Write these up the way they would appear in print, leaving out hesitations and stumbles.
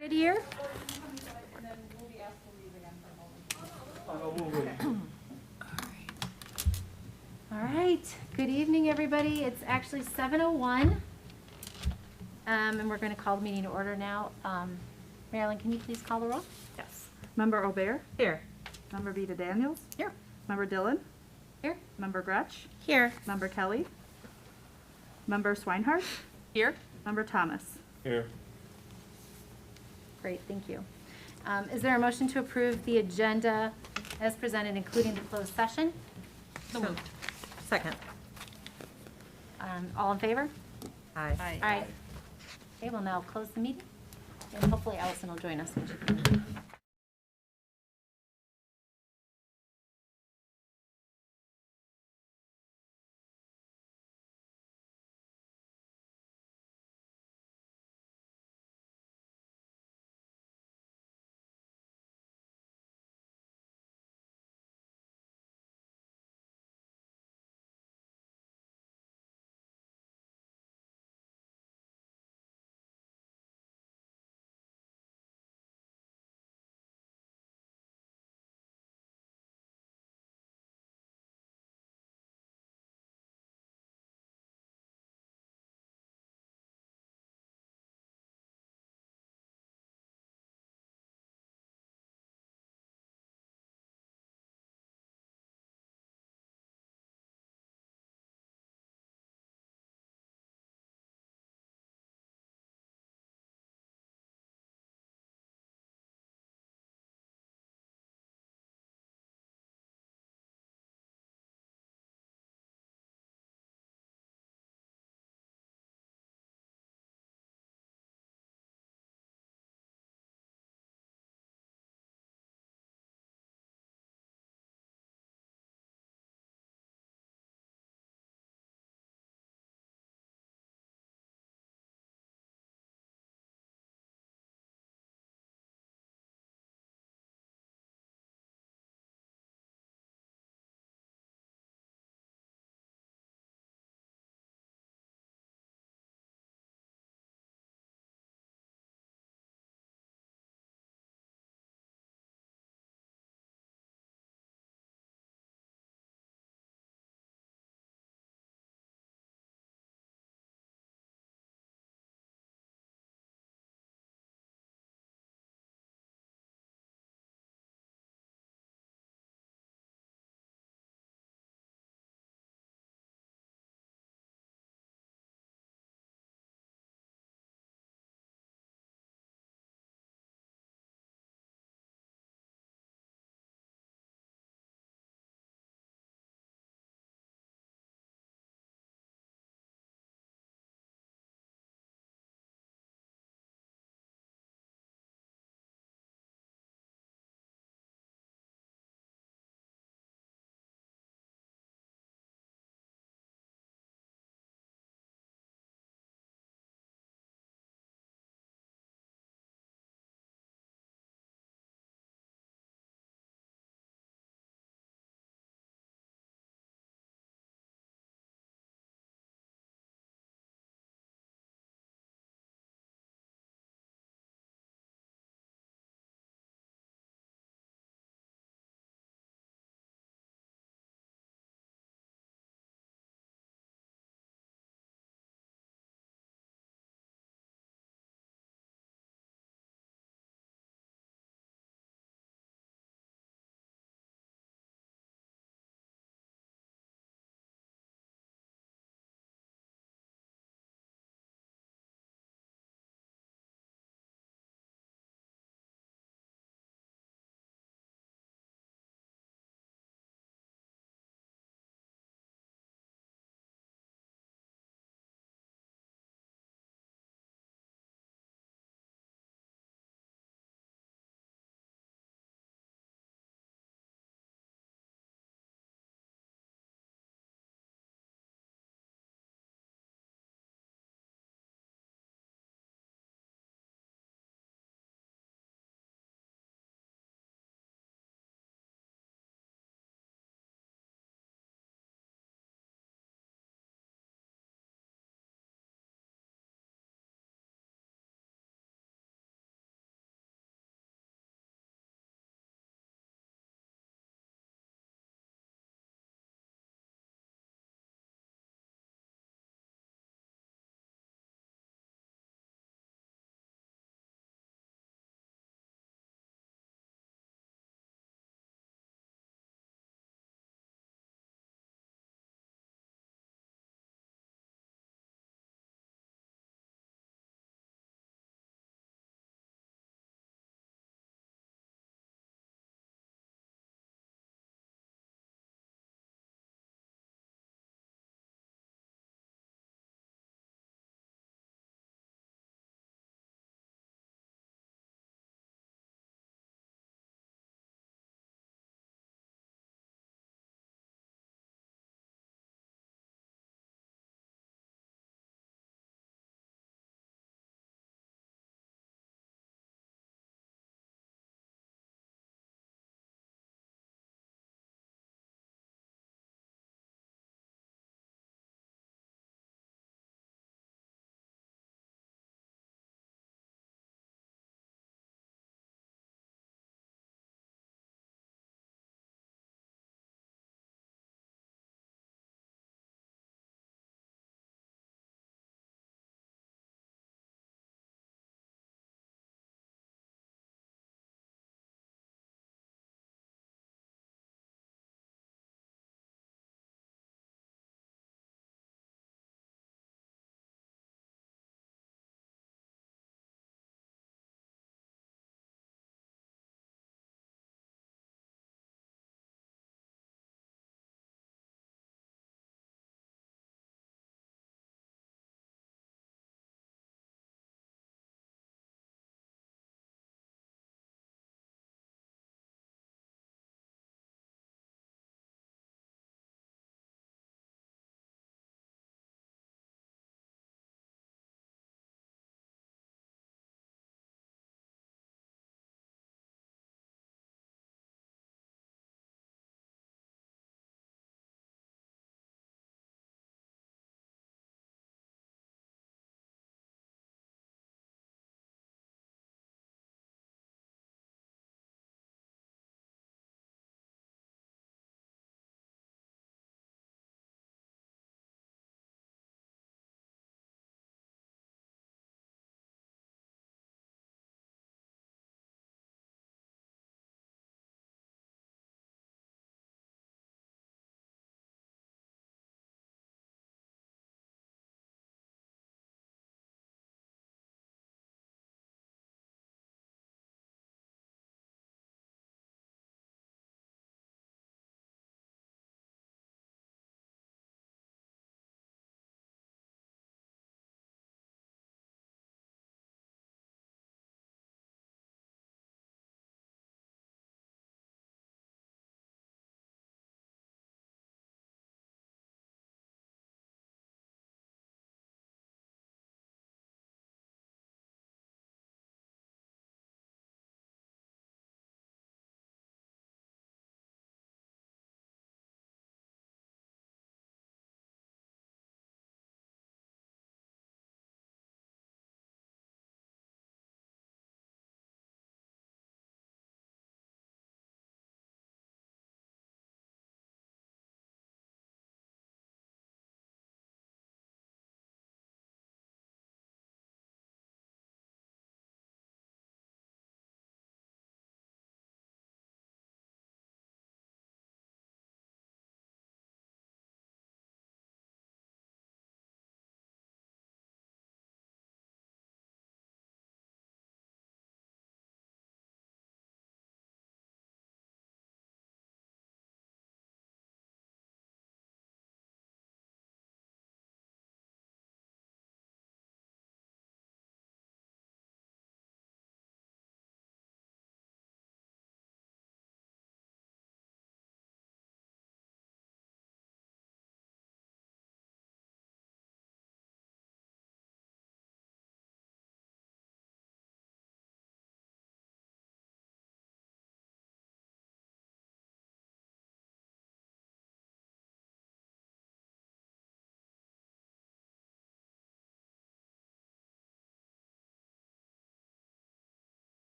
Good year? All right, good evening, everybody. It's actually 7:01. And we're going to call the meeting to order now. Marilyn, can you please call the roll? Yes. Member Aubert? Here. Member Vita Daniels? Here. Member Dillon? Here. Member Gretsch? Here. Member Kelly? Member Swinehart? Here. Member Thomas? Here. Great, thank you. Is there a motion to approve the agenda as presented, including the closed session? So moved. Second. All in favor? Aye. Aye. Okay, we'll now close the meeting, and hopefully Allison will join us when she comes in.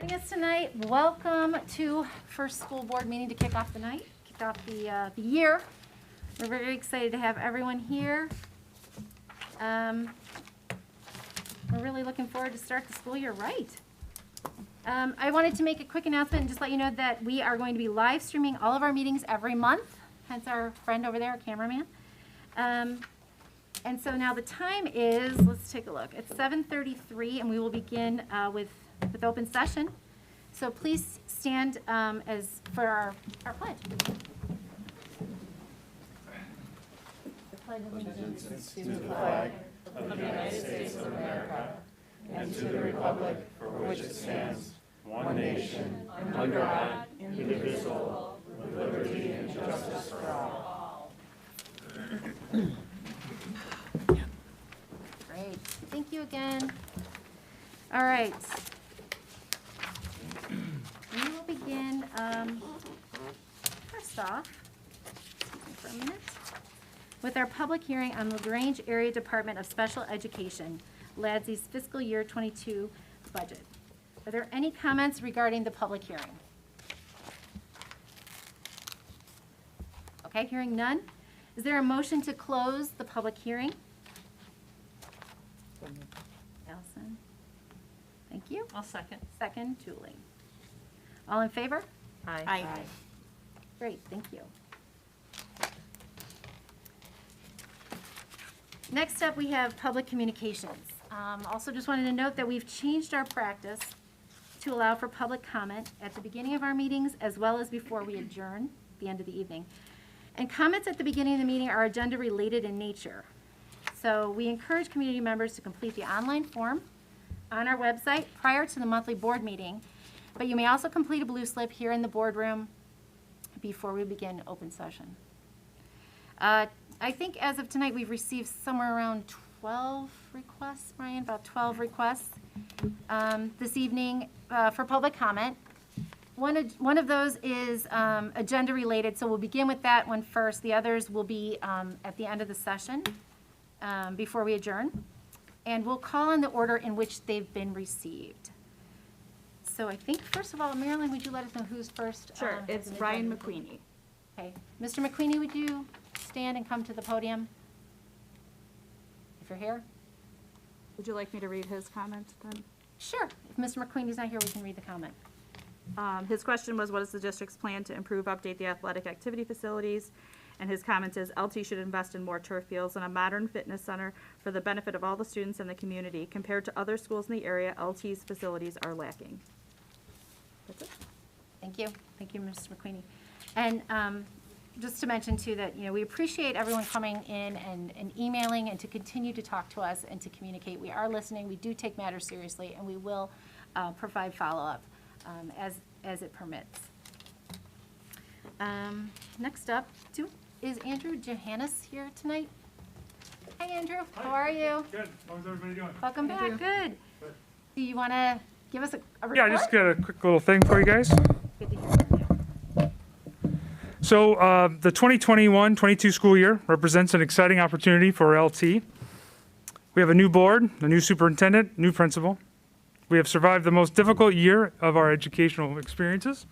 Joining us tonight, welcome to first school board meeting to kick off the night, kick off the year. We're very excited to have everyone here. We're really looking forward to start the school year right. I wanted to make a quick announcement and just let you know that we are going to be live streaming all of our meetings every month, hence our friend over there, our cameraman. And so now the time is, let's take a look, it's 7:33 and we will begin with open session. So please stand as for our pledge. The pledge of allegiance to the flag of the United States of America and to the republic for which it stands, one nation, under God, indivisible, with liberty and justice for all. Great. Thank you again. All right. We will begin, first off, excuse me for a minute, with our public hearing on LaGrange Area Department of Special Education, LADSI's fiscal year 22 budget. Are there any comments regarding the public hearing? Okay, hearing none. Is there a motion to close the public hearing? Allison? Thank you. I'll second. Second, Julie. All in favor? Aye. Great, thank you. Next up, we have public communications. Also just wanted to note that we've changed our practice to allow for public comment at the beginning of our meetings as well as before we adjourn at the end of the evening. And comments at the beginning of the meeting are agenda related in nature. So we encourage community members to complete the online form on our website prior to the monthly board meeting, but you may also complete a blue slip here in the boardroom before we begin open session. I think as of tonight, we've received somewhere around 12 requests, Brian, about 12 requests this evening for public comment. One of those is agenda related, so we'll begin with that one first. The others will be at the end of the session before we adjourn. And we'll call on the order in which they've been received. So I think, first of all, Marilyn, would you let us know who's first? Sure, it's as an Ryan agenda? McQueenie. Okay. Mr. McQueenie, would you stand and come to the podium? If you're here? Would you like me to read his comment then? Sure. If Mr. McQueenie's not here, we can read the comment. His question was, what is the district's plan to improve, update the athletic activity facilities? And his comment is, LT should invest in more turf fields and a modern fitness center for the benefit of all the students in the community. Compared to other schools in the area, LT's facilities are lacking. That's it. Thank you. Thank you, Mr. McQueenie. And just to mention too that, we appreciate everyone coming in and emailing and to continue to talk to us and to communicate. We are listening. We do take matters seriously, and we will provide follow-up as it permits. Next up, is Andrew Johannes here tonight? Hi, Andrew. How are you? Good. How's everybody doing? Welcome back. Good. Do you want to give us a report? Yeah, I just got a quick little thing for you guys. Good to hear from you. So the 2021-22 school year represents an exciting opportunity for LT. We have a new board, a new superintendent, new principal. We have survived the most difficult year of our educational experiences.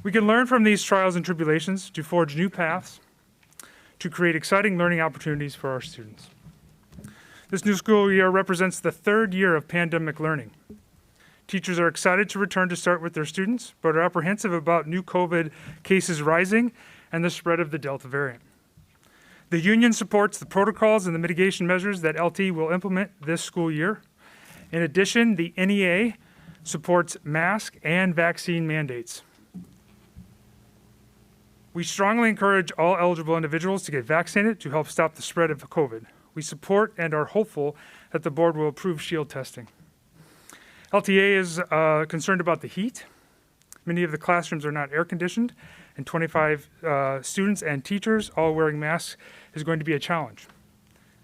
We can learn from these trials and tribulations to forge new paths, to create exciting learning opportunities for our students. This new school year represents the third year of pandemic learning. Teachers are excited to return to start with their students, but are apprehensive about new COVID cases rising and the spread of the Delta variant. The union supports the protocols and the mitigation measures that LT will implement this school year. In addition, the NEA supports mask and vaccine mandates. We strongly encourage all eligible individuals to get vaccinated to help stop the spread of COVID. We support and are hopeful that the board will approve shield testing. LTA is concerned about the heat. Many of the classrooms are not air conditioned, and 25 students and teachers all wearing masks is going to be a challenge.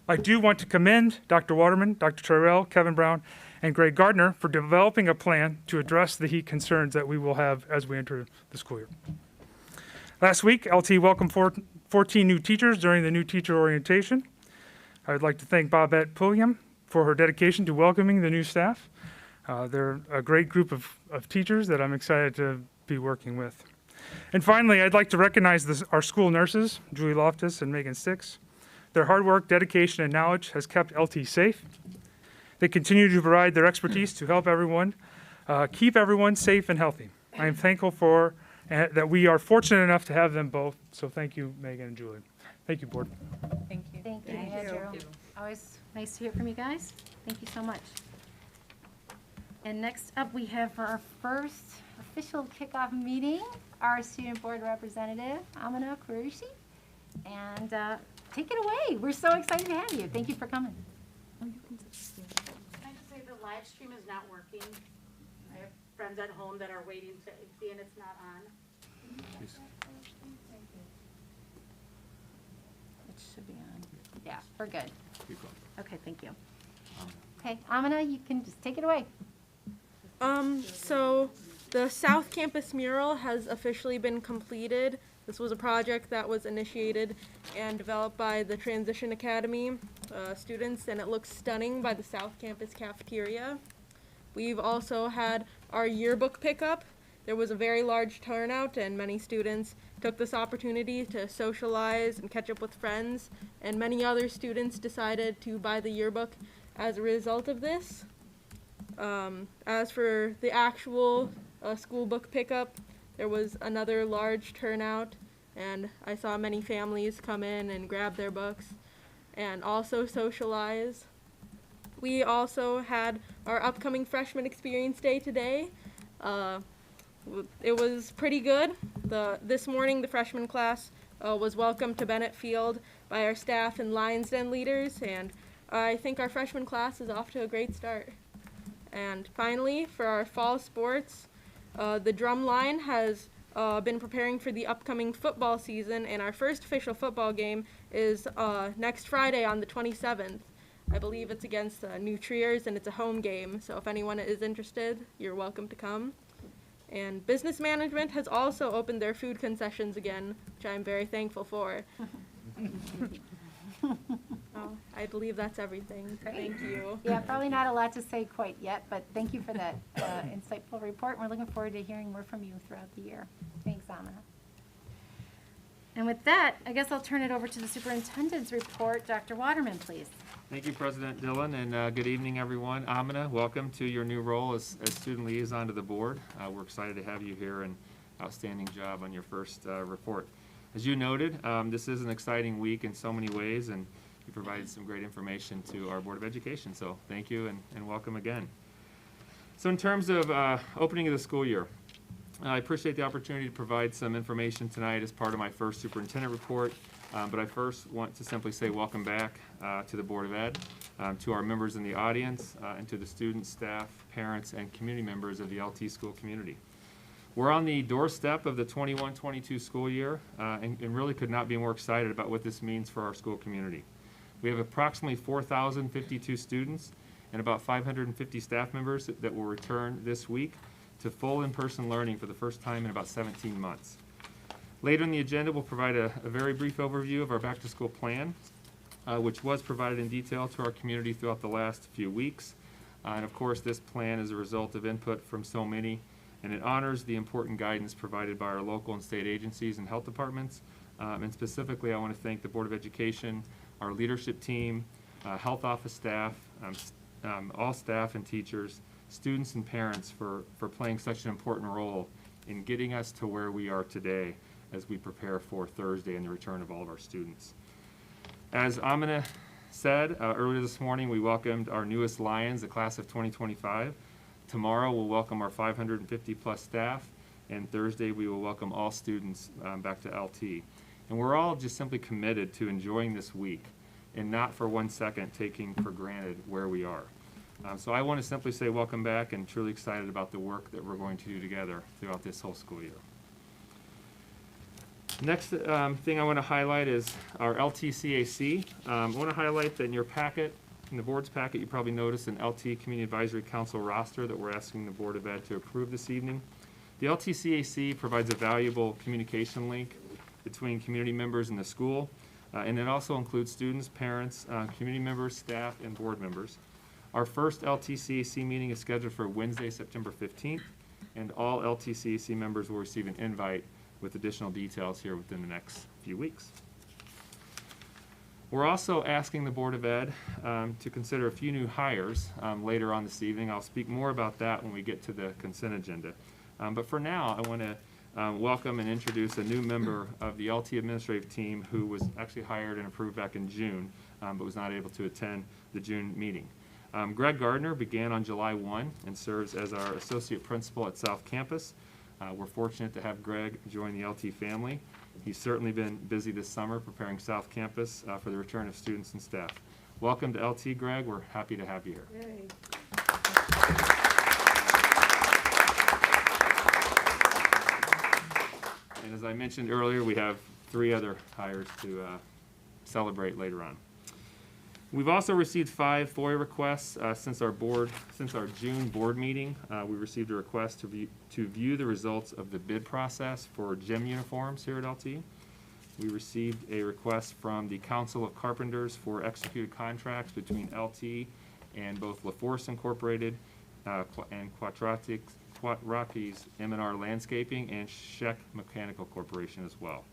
I do want to commend Dr. Waterman, Dr. Tyrell, Kevin Brown, and Greg Gardner for developing a plan to address the heat concerns that we will have as we enter the school year. Last week, LT welcomed 14 new teachers during the new teacher orientation. I would like to thank Bobette Pulliam for her dedication to welcoming the new staff. They're a great group of teachers that I'm excited to be working with. And finally, I'd like to recognize our school nurses, Julie Loftus and Megan Stix. Their hard work, dedication, and knowledge has kept LT safe. They continue to provide their expertise to help everyone, keep everyone safe and healthy. I am thankful for that we are fortunate enough to have them both. So thank you, Megan and Julie. Thank you, board. Thank you. Thank you, Andrew. Always nice to hear from you guys. Thank you so much. And next up, we have for our first official kickoff meeting, our student board representative, Amina Qureshi. And take it away. We're so excited to have you. Thank you for coming. Can I just say the live stream is not working? I have friends at home that are waiting to see and it's not on. It should be on. Yeah, we're good. Okay, thank you. Okay, Amina, you can just take it away. So the South Campus mural has officially been completed. This was a project that was initiated and developed by the Transition Academy students, and it looks stunning by the South Campus cafeteria. We've also had our yearbook pickup. There was a very large turnout, and many students took this opportunity to socialize and catch up with friends, and many other students decided to buy the yearbook as a result of this. As for the actual school book pickup, there was another large turnout, and I saw many families come in and grab their books and also socialize. We also had our upcoming Freshman Experience Day today. It was pretty good. This morning, the freshman class was welcomed to Bennett Field by our staff and Lyons Den leaders, and I think our freshman class is off to a great start. And finally, for our fall sports, the drum line has been preparing for the upcoming football season, and our first official football game is next Friday on the 27th. I believe it's against New Triers, and it's a home game, so if anyone is interested, you're welcome to come. And business management has also opened their food concessions again, which I'm very thankful for. I believe that's everything. Great. Thank you. Yeah, probably not a lot to say quite yet, but thank you for that insightful report. We're looking forward to hearing more from you throughout the year. Thanks, Amina. And with that, I guess I'll turn it over to the superintendent's report. Dr. Waterman, please. Thank you, President Dillon, and good evening, everyone. Amina, welcome to your new role as student liaison to the board. We're excited to have you here, and outstanding job on your first report. As you noted, this is an exciting week in so many ways, and you provided some great information to our Board of Education, so thank you and welcome again. So in terms of opening of the school year, I appreciate the opportunity to provide some information tonight as part of my first superintendent report, but I first want to simply say welcome back to the Board of Ed, to our members in the audience, and to the students, staff, parents, and community members of the LT school community. We're on the doorstep of the 21-22 school year, and really could not be more excited about what this means for our school community. We have approximately 4,052 students and about 550 staff members that will return this week to full in-person learning for the first time in about 17 months. Later in the agenda, we'll provide a very brief overview of our back-to-school plan, which was provided in detail to our community throughout the last few weeks. And of course, this plan is a result of input from so many, and it honors the important guidance provided by our local and state agencies and health departments. And specifically, I want to thank the Board of Education, our leadership team, health office staff, all staff and teachers, students and parents for playing such an important role in getting us to where we are today as we prepare for Thursday and the return of all of our students. As Amina said, earlier this morning we welcomed our newest Lions, the class of 2025. Tomorrow we'll welcome our 550 plus staff, and Thursday we will welcome all students back to LT. And we're all just simply committed to enjoying this week and not for 1 second taking for granted where we are. So I want to simply say welcome back, and truly excited about the work that we're going to do together throughout this whole school year. Next thing I want to highlight is our LTCAC. I want to highlight that in your packet, in the board's packet, you probably noticed an LT Community Advisory Council roster that we're asking the Board of Ed to approve this evening. The LTCAC provides a valuable communication link between community members and the school, and it also includes students, parents, community members, staff, and board members. Our first LTCAC meeting is scheduled for Wednesday, September 15th, and all LTCAC members will receive an invite with additional details here within the next few weeks. We're also asking the Board of Ed to consider a few new hires later on this evening. I'll speak more about that when we get to the consent agenda. But for now, I want to welcome and introduce a new member of the LT administrative team who was actually hired and approved back in June, but was not able to attend the June meeting. Greg Gardner began on July 1 and serves as our associate principal at South Campus. We're fortunate to have Greg join the LT family. He's certainly been busy this summer preparing South Campus for the return of students and staff. Welcome to LT, Greg. We're happy to have you here. Yay. And as I mentioned earlier, we have 3 other hires to celebrate later on. We've also received 5 FOIA requests since our June board meeting. We received a request to view the results of the bid process for gym uniforms here at LT. We received a request from the Council of Carpenters for executed contracts between LT and both LaForce Incorporated and Quattrocki's M&R Landscaping and Scheck Mechanical Corporation as well.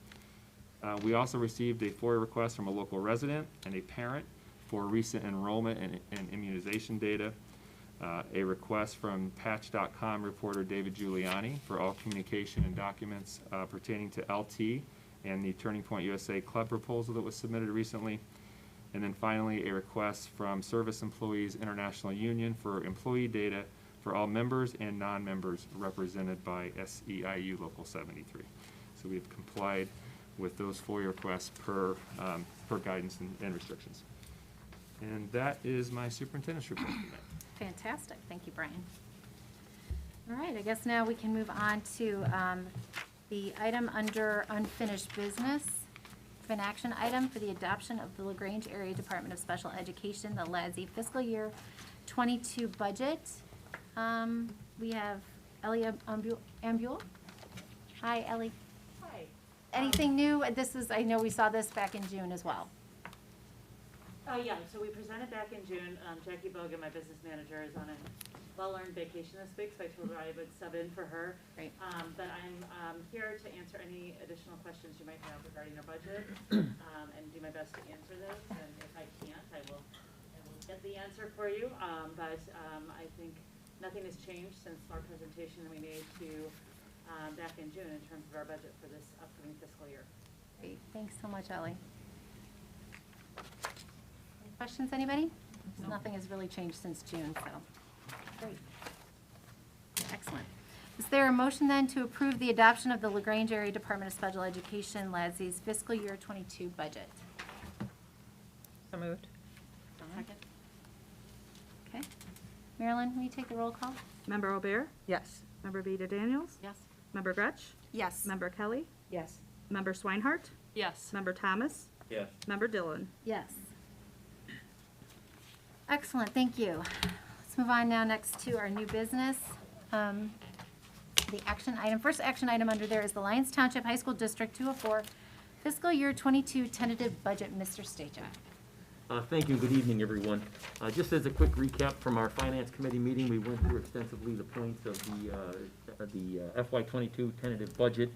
We also received a FOIA request from a local resident and a parent for recent enrollment and immunization data, a request from Patch.com reporter David Giuliani for all communication and documents pertaining to LT and the Turning Point USA Club proposal that was submitted recently, and then finally a request from Service Employees International Union for employee data for all members and non-members represented by SEIU Local 73. So we have complied with those FOIA requests per guidance and restrictions. And that is my superintendent's report today. Fantastic. Thank you, Brian. All right, I guess now we can move on to the item under unfinished business. An action item for the adoption of the LaGrange Area Department of Special Education, the LADSI fiscal year 22 budget. We have Ellie Ambule. Hi, Ellie. Hi. Anything new? I know we saw this back in June as well. Yeah, so we presented back in June. Jackie Bogan, my business manager, is on a well-earned vacation this week, so I told her I would sub in for her. Great. But I'm here to answer any additional questions you might have regarding our budget, and do my best to answer those. And if I can't, I will get the answer for you. But I think nothing has changed since our presentation that we made to back in June in terms of our budget for this upcoming fiscal year. Great. Thanks so much, Ellie. Questions, anybody? No. Nothing has really changed since June, so, great. Excellent. Is there a motion then to approve the adoption of the LaGrange Area Department of Special Education, LADSI's fiscal year 22 budget? So moved. Second. Okay. Marilyn, will you take the roll call? Member O'Bear? Yes. Member Vita Daniels? Yes. Member Gretsch? Yes. Member Kelly? Yes. Member Swinehart? Yes. Member Thomas? Yes. Member Dillon? Yes. Excellent, thank you. Let's move on now next to our new business. The action item, first action item under there is the Lyons Township High School District 204 fiscal year 22 tentative budget. Mr. Stachak. Thank you. Good evening, everyone. Just as a quick recap from our Finance Committee meeting, we went through extensively the points of the FY22 tentative budget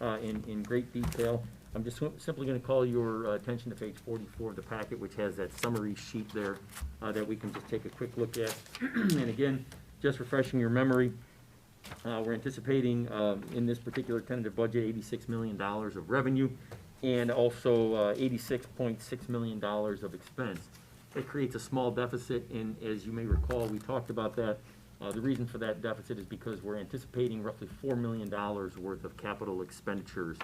in great detail. I'm just simply going to call your attention to page 44 of the packet, which has that summary sheet there that we can just take a quick look at. And again, just refreshing your memory, we're anticipating in this particular tentative budget $86 million of revenue and also $86.6 million of expense. It creates a small deficit, and as you may recall, we talked about that. The reason for that deficit is because we're anticipating roughly $4 million worth of capital expenditures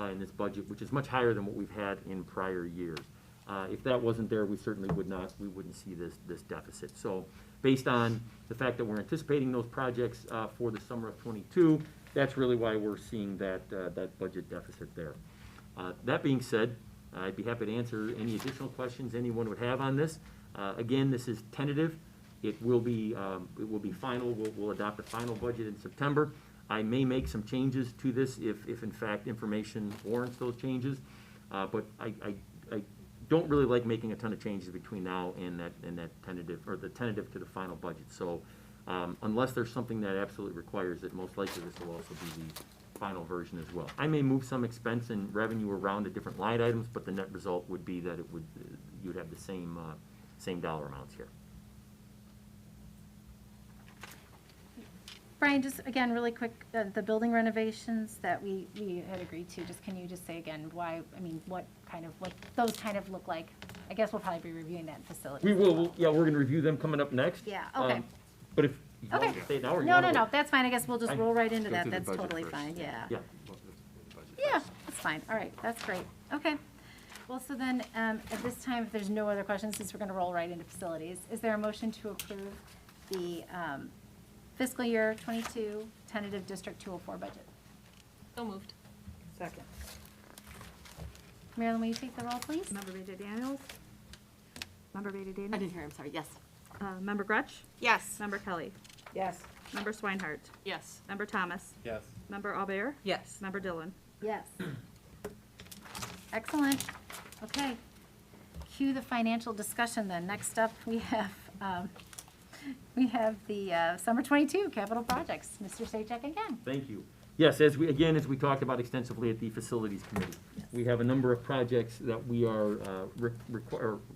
in this budget, which is much higher than what we've had in prior years. If that wasn't there, we certainly wouldn't see this deficit. So based on the fact that we're anticipating those projects for the summer of 22, that's really why we're seeing that budget deficit there. That being said, I'd be happy to answer any additional questions anyone would have on this. Again, this is tentative. It will be final. We'll adopt a final budget in September. I may make some changes to this if in fact information warrants those changes. But I don't really like making a ton of changes between now and that tentative, or the tentative to the final budget. So unless there's something that absolutely requires it, most likely this will also be the final version as well. I may move some expense and revenue around to different line items, but the net result would be that it would, you'd have the same dollar amounts here. Brian, just again, really quick, the building renovations that we had agreed to, just can you just say again why, I mean, what those kind of look like? I guess we'll probably be reviewing that in facilities. We will, yeah, we're gonna review them coming up next. Yeah, okay. But if you want Okay. to say it now or you No, want no, to. no, that's fine, I guess we'll just Fine. roll right into Go that, through the that's budget totally first. fine, yeah. Yeah. Yeah, that's fine, all right, that's great, okay. Well, so then, at this time, if there's no other questions, since we're gonna roll right into facilities, is there a motion to approve the fiscal year '22 tentative District 204 budget? So moved. Second. Marilyn, will you take the roll, please? Member Major Daniels? Member Beatty I Daniels? didn't hear, I'm sorry, yes. Member Gretsch? Yes. Member Kelly? Yes. Member Swinehart? Yes. Member Thomas? Yes. Member Albert? Yes. Member Dillon? Yes. Excellent. Okay. Cue the financial discussion then. Next up, we have the summer '22 capital projects. Mr. Sajak again. Thank you. Yes, as we talked about extensively at the Facilities Committee, we have a number of projects that we are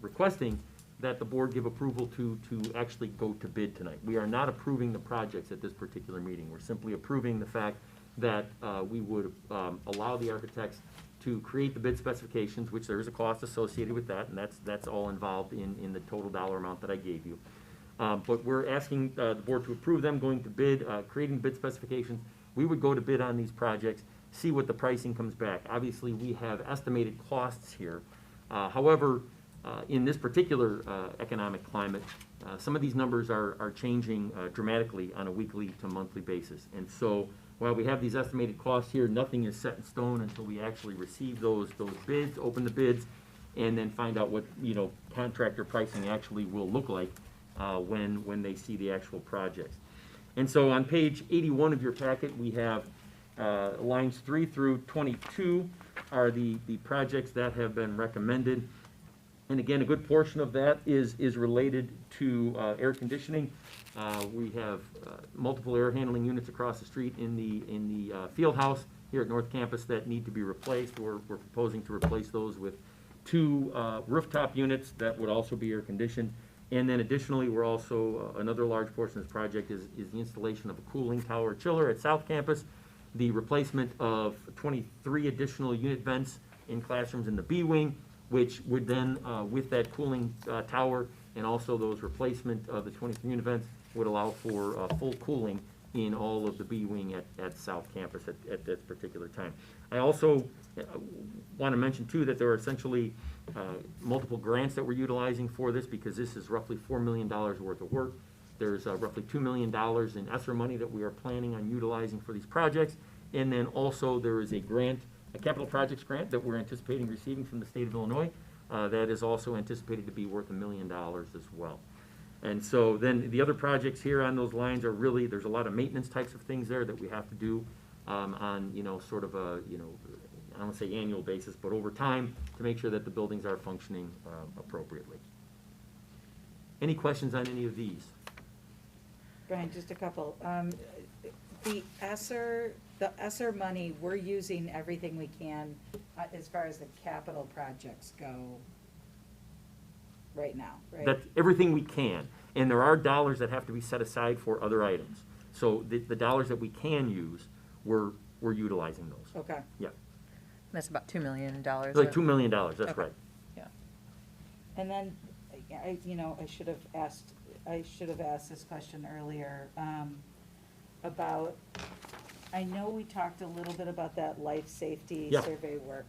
requesting that the board give approval to actually go to bid tonight. We are not approving the projects at this particular meeting. We're simply approving the fact that we would allow the architects to create the bid specifications, which there is a cost associated with that, and that's all involved in the total dollar amount that I gave you. But we're asking the board to approve them going to bid, creating bid specifications. We would go to bid on these projects, see what the pricing comes back. Obviously, we have estimated costs here. However, in this particular economic climate, some of these numbers are changing dramatically on a weekly to monthly basis. And so while we have these estimated costs here, nothing is set in stone until we actually receive those bids, open the bids, and then find out what, contractor pricing actually will look like when they see the actual projects. And so on page 81 of your packet, we have lines 3 through 22 are the projects that have been recommended. And again, a good portion of that is related to air conditioning. We have multiple air handling units across the street in the field house here at North Campus that need to be replaced. We're proposing to replace those with 2 rooftop units that would also be air conditioned. And then additionally, we're also, another large portion of this project is the installation of a cooling tower chiller at South Campus, the replacement of 23 additional unit vents in classrooms in the B wing, which would then, with that cooling tower and also those replacement of the 23 unit vents, would allow for full cooling in all of the B wing at South Campus at this particular time. I also want to mention too that there are essentially multiple grants that we're utilizing for this, because this is roughly $4 million worth of work. There's roughly $2 million in ESSER money that we are planning on utilizing for these projects. And then also there is a grant, a capital projects grant that we're anticipating receiving from the state of Illinois that is also anticipated to be worth $1 million as well. And so then the other projects here on those lines are really, there's a lot of maintenance types of things there that we have to do on, sort of a, I don't want to say annual basis, but over time to make sure that the buildings are functioning appropriately. Any questions on any of these? Brian, just a couple. The ESSER money, we're using everything we can as far as the capital projects go right now, right? That's everything we can. And there are dollars that have to be set aside for other items. So the dollars that we can use, we're utilizing those. Okay. Yeah, That's about $2 million. like $2 million, that's Okay. right. And then, I should have asked this question earlier, about, I know we talked a little bit about that life safety Yeah. survey work.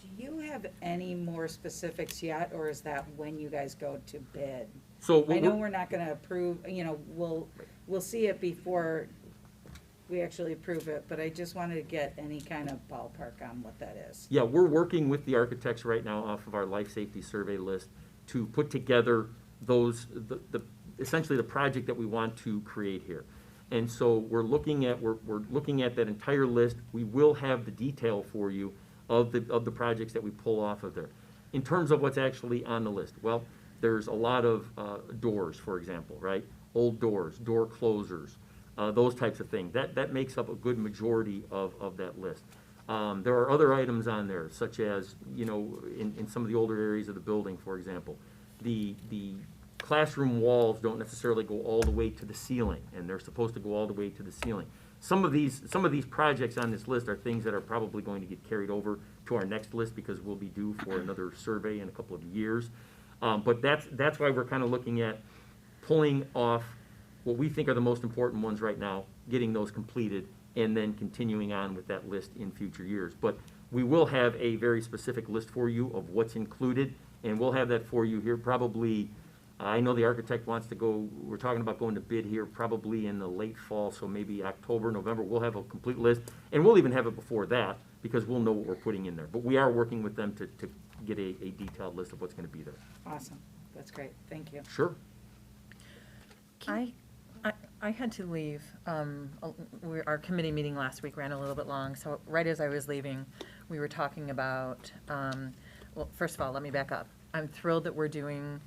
Do you have any more specifics yet, or is that when you guys go to bid? So I know we're not gonna approve, we'll see it before we actually approve it, but I just wanted to get any kind of ballpark on what that is. yeah, we're working with the architects right now off of our life safety survey list to put together those, essentially the project that we want to create here. And so we're looking at that entire list. We will have the detail for you of the projects that we pull off of there. in terms of what's actually on the list, well, there's a lot of doors, for example, right? Old doors, door closers, those types of things. That makes up a good majority of that list. There are other items on there, such as, in some of the older areas of the building, for example, the classroom walls don't necessarily go all the way to the ceiling, and they're supposed to go all the way to the ceiling. Some of these projects on this list are things that are probably going to get carried over to our next list because we'll be due for another survey in a couple of years. But that's why we're kind of looking at pulling off what we think are the most important ones right now, getting those completed, and then continuing on with that list in future years. But we will have a very specific list for you of what's included, and we'll have that for you here probably. I know the architect wants to go, we're talking about going to bid here probably in the late fall, so maybe October, November. We'll have a complete list, and we'll even have it before that because we'll know what we're putting in there. But we are working with them to get a detailed list of what's going to be there. Awesome. That's great. Thank you. Sure. I had to leave. Our committee meeting last week ran a little bit long, so right as I was leaving, we were talking about, well, first of all, let me back up. I'm thrilled that we're doing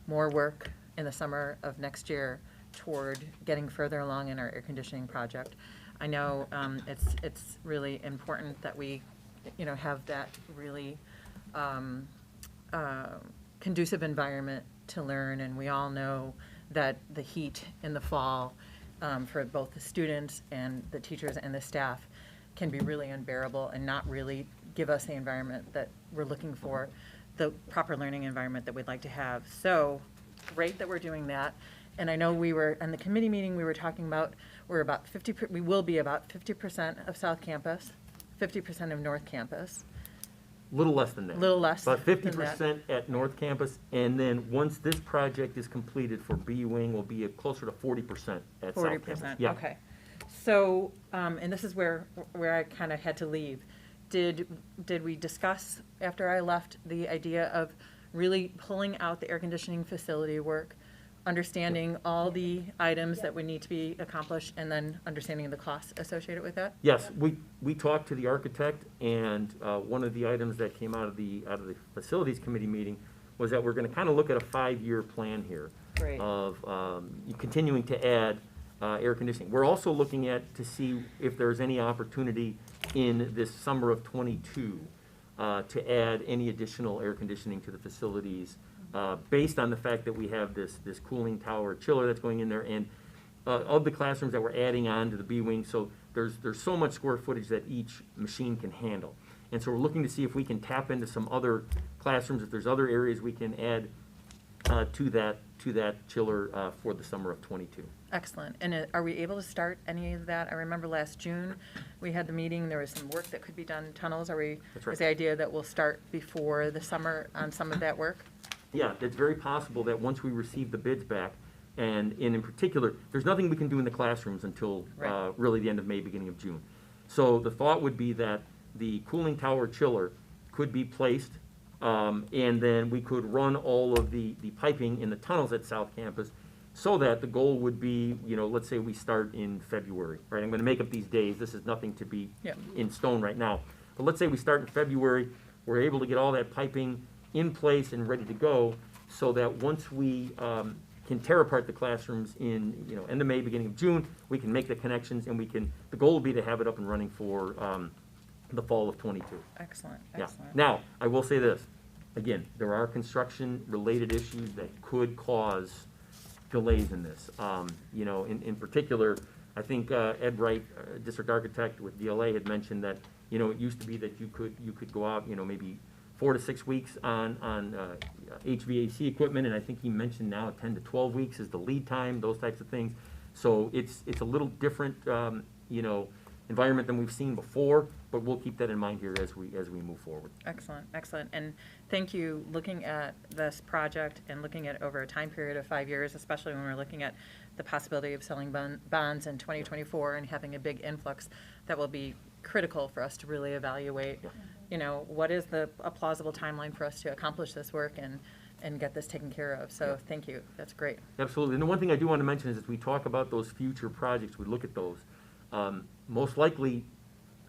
more work in the summer of next year toward getting further along in our air conditioning project. I know it's really important that we, have that really conducive environment to learn, and we all know that the heat in the fall for both the students and the teachers and the staff can be really unbearable and not really give us the environment that we're looking for, the proper learning environment that we'd like to have. So great that we're doing that. And I know we were, in the committee meeting, we were talking about, we will be about 50% of South Campus, 50% of North Campus. Little less than that. Little less About than 50% at North Campus, and then once this project is completed for B Wing, will be closer to 40% at South Campus. 40%, Yeah. okay. So, and this is where I kind of had to leave. Did we discuss, after I left, the idea of really pulling out the air conditioning facility work, understanding all the items that would need to be accomplished, and then understanding the costs associated with that? Yes, we talked to the architect, and one of the items that came out of the facilities committee meeting was that we're going to kind of look at a 5-year plan here. Great. Of continuing to add air conditioning. We're also looking at to see if there's any opportunity in this summer of '22 to add any additional air conditioning to the facilities based on the fact that we have this cooling tower chiller that's going in there, and of the classrooms that we're adding on to the B Wing, so there's so much square footage that each machine can handle. And so we're looking to see if we can tap into some other classrooms, if there's other areas we can add to that chiller for the summer of '22. Excellent. And are we able to start any of that? I remember last June, we had the meeting, there was some work that could be done in tunnels. That's right. Is the idea that we'll start before the summer on some of that work? Yeah, it's very possible that once we receive the bids back, and in particular, there's nothing we can do in the classrooms until Right. really the end of May, beginning of June. So the thought would be that the cooling tower chiller could be placed, and then we could run all of the piping in the tunnels at South Campus, so that the goal would be, let's say we start in February, right? I'm going to make up these days. This is nothing to be Yeah. in stone right now. But let's say we start in February, we're able to get all that piping in place and ready to go, so that once we can tear apart the classrooms in, end of May, beginning of June, we can make the connections, and the goal would be to have it up and running for the fall of '22. Excellent, Yeah. excellent. Now, I will say this, again, there are construction-related issues that could cause delays in this. In particular, I think Ed Wright, district architect with DLA, had mentioned that, it used to be that you could go out, maybe 4 to 6 weeks on HVAC equipment, and I think he mentioned now 10 to 12 weeks is the lead time, those types of things. So it's a little different, environment than we've seen before, but we'll keep that in mind here as we move forward. Excellent, excellent. And thank you, looking at this project and looking at over a time period of 5 years, especially when we're looking at the possibility of selling bonds in 2024 and having a big influx, that will be critical for us to really evaluate, what is a plausible timeline for us to accomplish this work and get this taken care of. So thank you, that's great. Absolutely. And the one thing I do want to mention is as we talk about those future projects, we look at those, most likely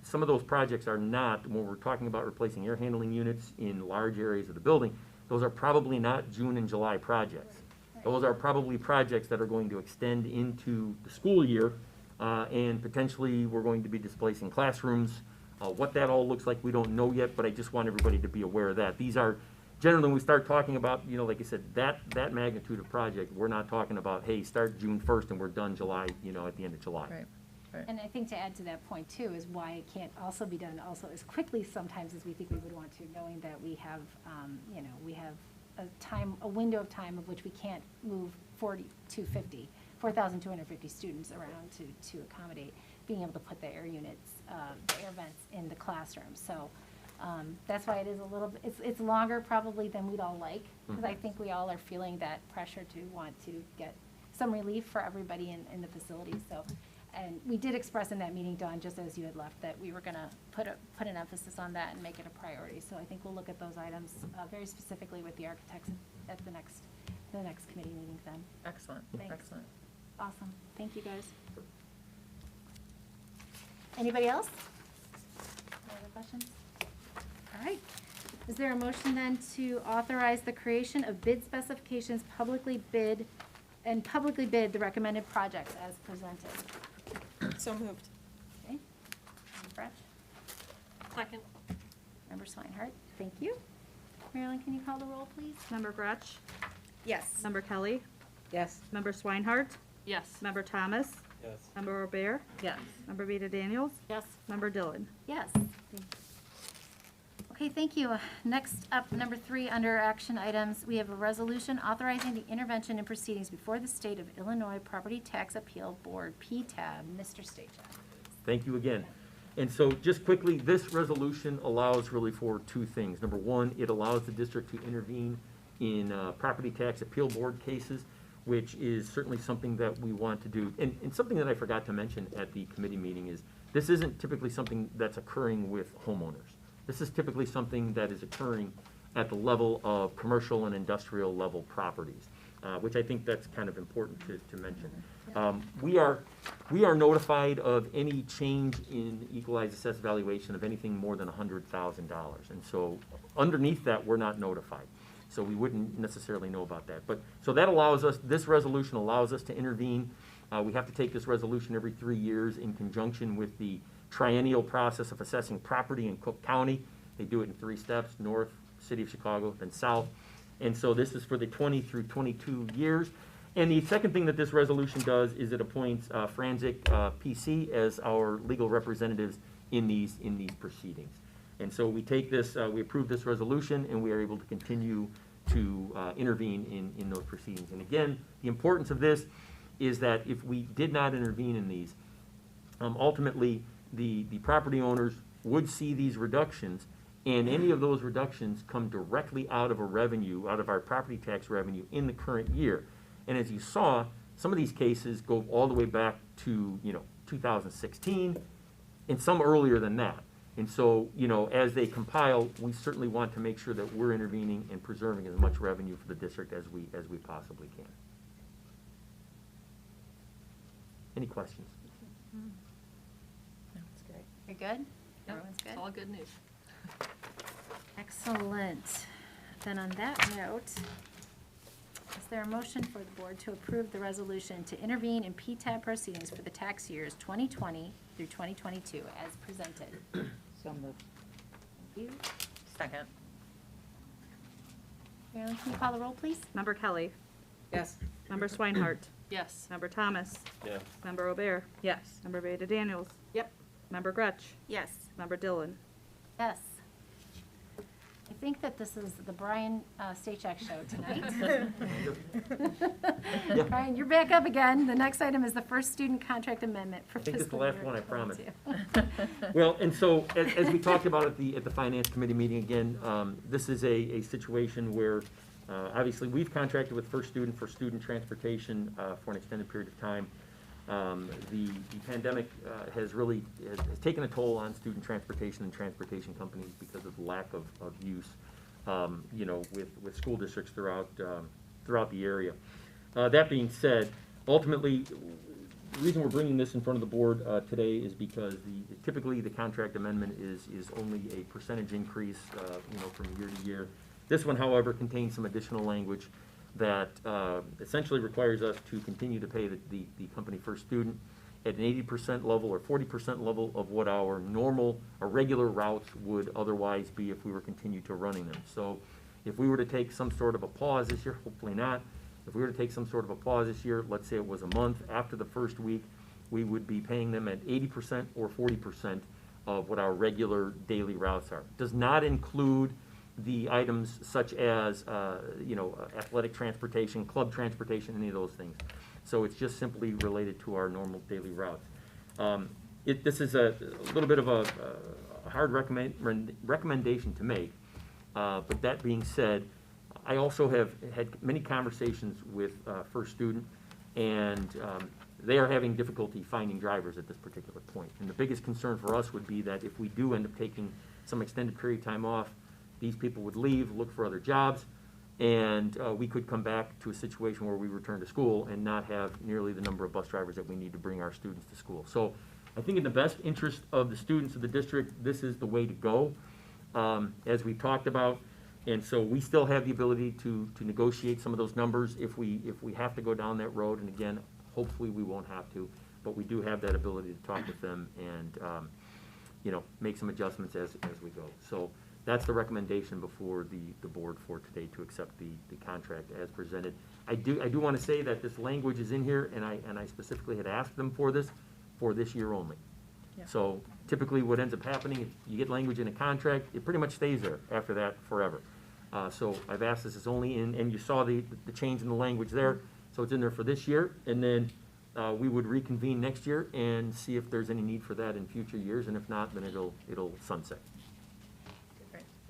some of those projects are not, when we're talking about replacing air handling units in large areas of the building, those are probably not June and July projects. Those are probably projects that are going to extend into the school year, and potentially we're going to be displacing classrooms. What that all looks like, we don't know yet, but I just want everybody to be aware of that. These are, generally, when we start talking about, you know, like I said, that magnitude of project, we're not talking about, hey, start June 1st and we're done July, you know, at the end of July. Right. And I think to add to that point too, is why it can't also be done also as quickly sometimes as we think we would want to, knowing that we have, you know, we have a window of time of which we can't move 4,250 students around to accommodate being able to put the air units, the air vents in the classroom. So that's why it is a little, it's longer probably than we'd all like, because I think we all are feeling that pressure to want to get some relief for everybody in the facility. So, and we did express in that meeting, Dawn, just as you had left, that we were going to put an emphasis on that and make it a priority. So I think we'll look at those items very specifically with the architects at the next committee meeting then. Excellent, Thanks. excellent. Awesome. Thank you, guys. Anybody else? Any other questions? All right. Is there a motion then to authorize the creation of bid specifications, publicly bid the recommended projects as presented? So moved. Okay. Member Fretch? Second. Member Swinehart? Thank you. Marilyn, can you call the roll, please? Member Gretsch? Yes. Member Kelly? Yes. Member Swinehart? Yes. Member Thomas? Yes. Member Robert? Yes. Member Vita Daniels? Yes. Member Dillon? Yes. Okay, thank you. Next up, number 3, under action items, we have a resolution authorizing the intervention in proceedings before the State of Illinois Property Tax Appeal Board, PTAB. Mr. Stachek. Thank you again. And so just quickly, this resolution allows really for two things. Number one, it allows the district to intervene in property tax appeal board cases, which is certainly something that we want to do. And something that I forgot to mention at the committee meeting is this isn't typically something that's occurring with homeowners. This is typically something that is occurring at the level of commercial and industrial level properties, which I think that's kind of important to mention. We are notified of any change in equalized assessed valuation of anything more than $100,000. And so underneath that, we're not notified. So we wouldn't necessarily know about that. But so that allows us, this resolution allows us to intervene. We have to take this resolution every 3 years in conjunction with the triennial process of assessing property in Cook County. They do it in 3 steps: north, city of Chicago, then south. And so this is for the 20 through 22 years. And the second thing that this resolution does is it appoints Franzik PC as our legal representatives in these proceedings. And so we take this, we approve this resolution, and we are able to continue to intervene in those proceedings. And again, the importance of this is that if we did not intervene in these, ultimately the property owners would see these reductions, and any of those reductions come directly out of our property tax revenue in the current year. And as you saw, some of these cases go all the way back to 2016, and some earlier than that. And so, as they compile, we certainly want to make sure that we're intervening and preserving as much revenue for the district as we possibly can. Any questions? That's great. You're good? Everyone's good? It's all good news. Excellent. Then on that note, is there a motion for the board to approve the resolution to intervene in PTAB proceedings for the tax years 2020 through 2022 as presented? So moved. Thank you. Second. Marilyn, can you call the roll, please? Member Kelly? Yes. Member Swinehart? Yes. Member Thomas? Yes. Member Robert? Yes. Member Vita Daniels? Yep. Member Gretsch? Yes. Member Dillon? Yes. I think that this is the Brian Stachek show tonight. Yeah. Brian, you're back up again. The next item is the first student contract amendment for I think fiscal it's year the last one, I promise. 22. Well, and so, as we talked about at the finance committee meeting again, this is a situation where, obviously, we've contracted with First Student for student transportation for an extended period of time. The pandemic has taken a toll on student transportation and transportation companies because of the lack of use, with school districts throughout the area. That being said, ultimately, the reason we're bringing this in front of the board today is because typically the contract amendment is only a percentage increase, from year to year. This one, however, contains some additional language that essentially requires us to continue to pay the company first student at an 80% level or 40% level of what our normal or regular routes would otherwise be if we were continued to running them. So if we were to take some sort of a pause this year, hopefully not, if we were to take some sort of a pause this year, let's say it was a month after the first week, we would be paying them at 80% or 40% of what our regular daily routes are. Does not include the items such as, athletic transportation, club transportation, any of those things. So it's just simply related to our normal daily routes. This is a little bit of a hard recommendation to make, but that being said, I also have had many conversations with First Student, and they are having difficulty finding drivers at this particular point. And the biggest concern for us would be that if we do end up taking some extended period of time off, these people would leave, look for other jobs, and we could come back to a situation where we return to school and not have nearly the number of bus drivers that we need to bring our students to school. So I think in the best interest of the students of the district, this is the way to go, as we talked about. And so we still have the ability to negotiate some of those numbers if we have to go down that road. And again, hopefully we won't have to, but we do have that ability to talk with them and, make some adjustments as we go. So that's the recommendation before the board for today, to accept the contract as presented. I do want to say that this language is in here, and I specifically had asked them for this year only. Yeah. So typically what ends up happening, if you get language in a contract, it pretty much stays there after that forever. So I've asked this is only in, and you saw the change in the language there, so it's in there for this year, and then we would reconvene next year and see if there's any need for that in future years, and if not, then it'll sunset.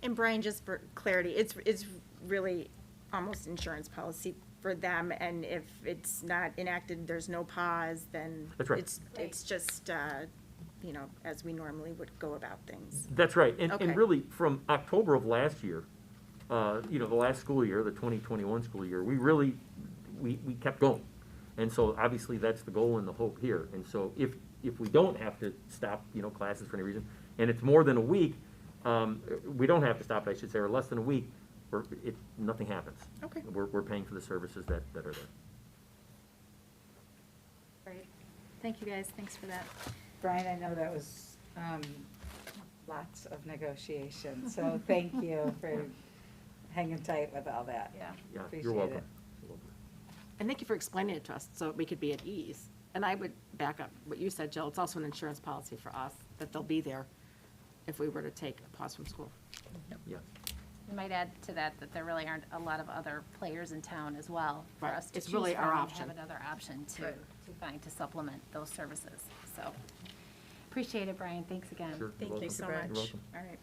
And Brian, just for clarity, it's really almost insurance policy for them, and if it's not enacted, there's no pause, then That's right. it's just, as we normally would go about things. That's right, and Okay. really, from October of last year, the last school year, the 2021 school year, we kept going. And so obviously that's the goal and the hope here. And so if we don't have to stop, classes for any reason, and it's more than a week, we don't have to stop, I should say, or less than a week, nothing happens. Okay. We're paying for the services that are there. Great. Thank you, guys. Thanks for that. Brian, I know that was lots of negotiation, so thank you for hanging tight with all that. Yeah. Yeah, Appreciate you're welcome. it. You're welcome. And thank you for explaining it to us so we could be at ease. And I would back up what you said, Jill. It's also an insurance policy for us that they'll be there if we were to take a pause from school. Yeah. We might add to that there really aren't a lot of other players in town as well for Right. us to It's choose really from our and option. have another option to Right. find to supplement those services. So appreciate it, Brian. Thanks again. Sure, Thank you're you welcome. so You're much. welcome. All right.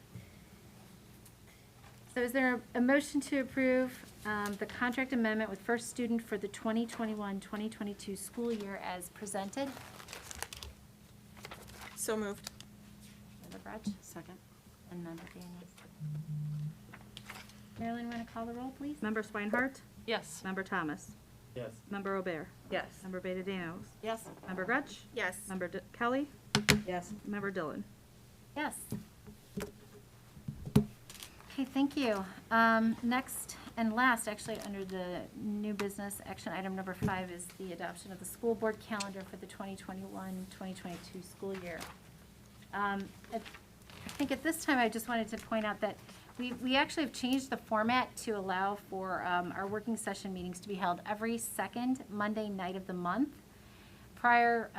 So is there a motion to approve the contract amendment with First Student for the 2021-2022 school year as presented? So moved. Member Brutch Second? and Member Daniels. Marilyn, want to call the roll, please? Member Swinehart? Yes. Member Thomas? Yes. Member O'Bear? Yes. Member Beta Daniels? Yes. Member Gretsch? Yes. Member Kelly? Yes. Member Dillon? Yes. Okay, thank you. Next and last, actually, under the new business, action item number 5 is the adoption of the school board calendar for the 2021-2022 school year. I think at this time, I just wanted to point out that we actually have changed the format to allow for our working session meetings to be held every second Monday night of the month. Prior,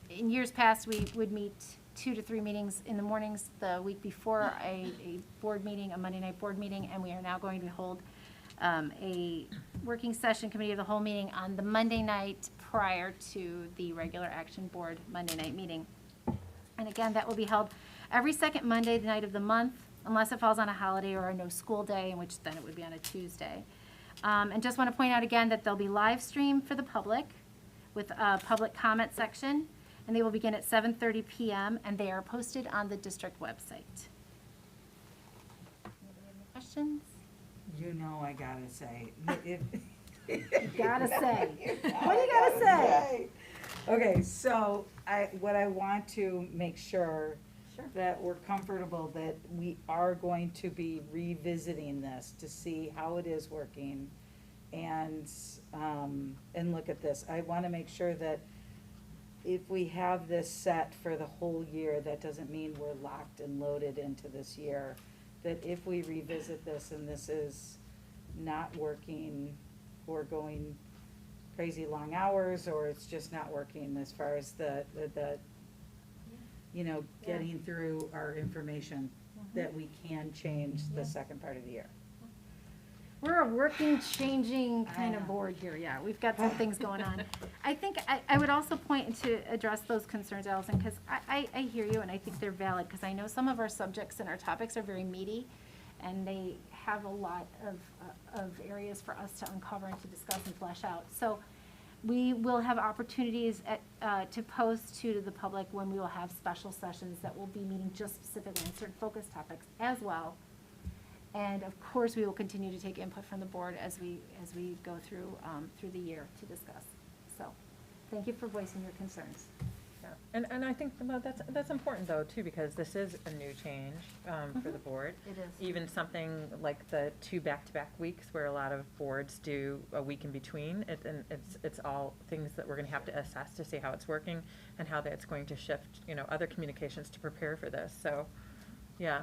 in years past, we would meet 2 to 3 meetings in the mornings the week before a board meeting, a Monday night board meeting, and we are now going to hold a working session committee of the whole meeting on the Monday night prior to the regular action board Monday night meeting. And again, that will be held every second Monday, the night of the month, unless it falls on a holiday or a no school day, in which then it would be on a Tuesday. And just want to point out again that there'll be live stream for the public with a public comment section, and they will begin at 7:30 p.m., and they are posted on the district website. Anybody have any questions? You know I gotta say. Gotta say. What do you gotta say? Okay, so what I want to make sure that we're comfortable that we are going to be revisiting this to see how it is working and look at this. I want to make sure that if we have this set for the whole year, that doesn't mean we're locked and loaded into this year. That if we revisit this and this is not working, or going crazy long hours, or it's just not working as far as the getting through our information, that we can change the second part of the year. We're a working, changing kind I of know. board here, yeah, we've got some things going on. I think, I would also point to address those concerns, Allison, because I hear you, and I think they're valid, because I know some of our subjects and our topics are very meaty, and they have a lot of areas for us to uncover and to discuss and flesh out. So we will have opportunities to post to the public when we will have special sessions that will be meeting just specifically on certain focus topics as well. And of course, we will continue to take input from the board as we go through the year to discuss. So, thank you for voicing your concerns. Yeah. And I think, well, that's important though, too, because this is a new change for the board. It is. Even something like the 2 back-to-back weeks where a lot of boards do a week in between, and it's all things that we're gonna have to assess to see how it's working and how that's going to shift, other communications to prepare for this. So, yeah,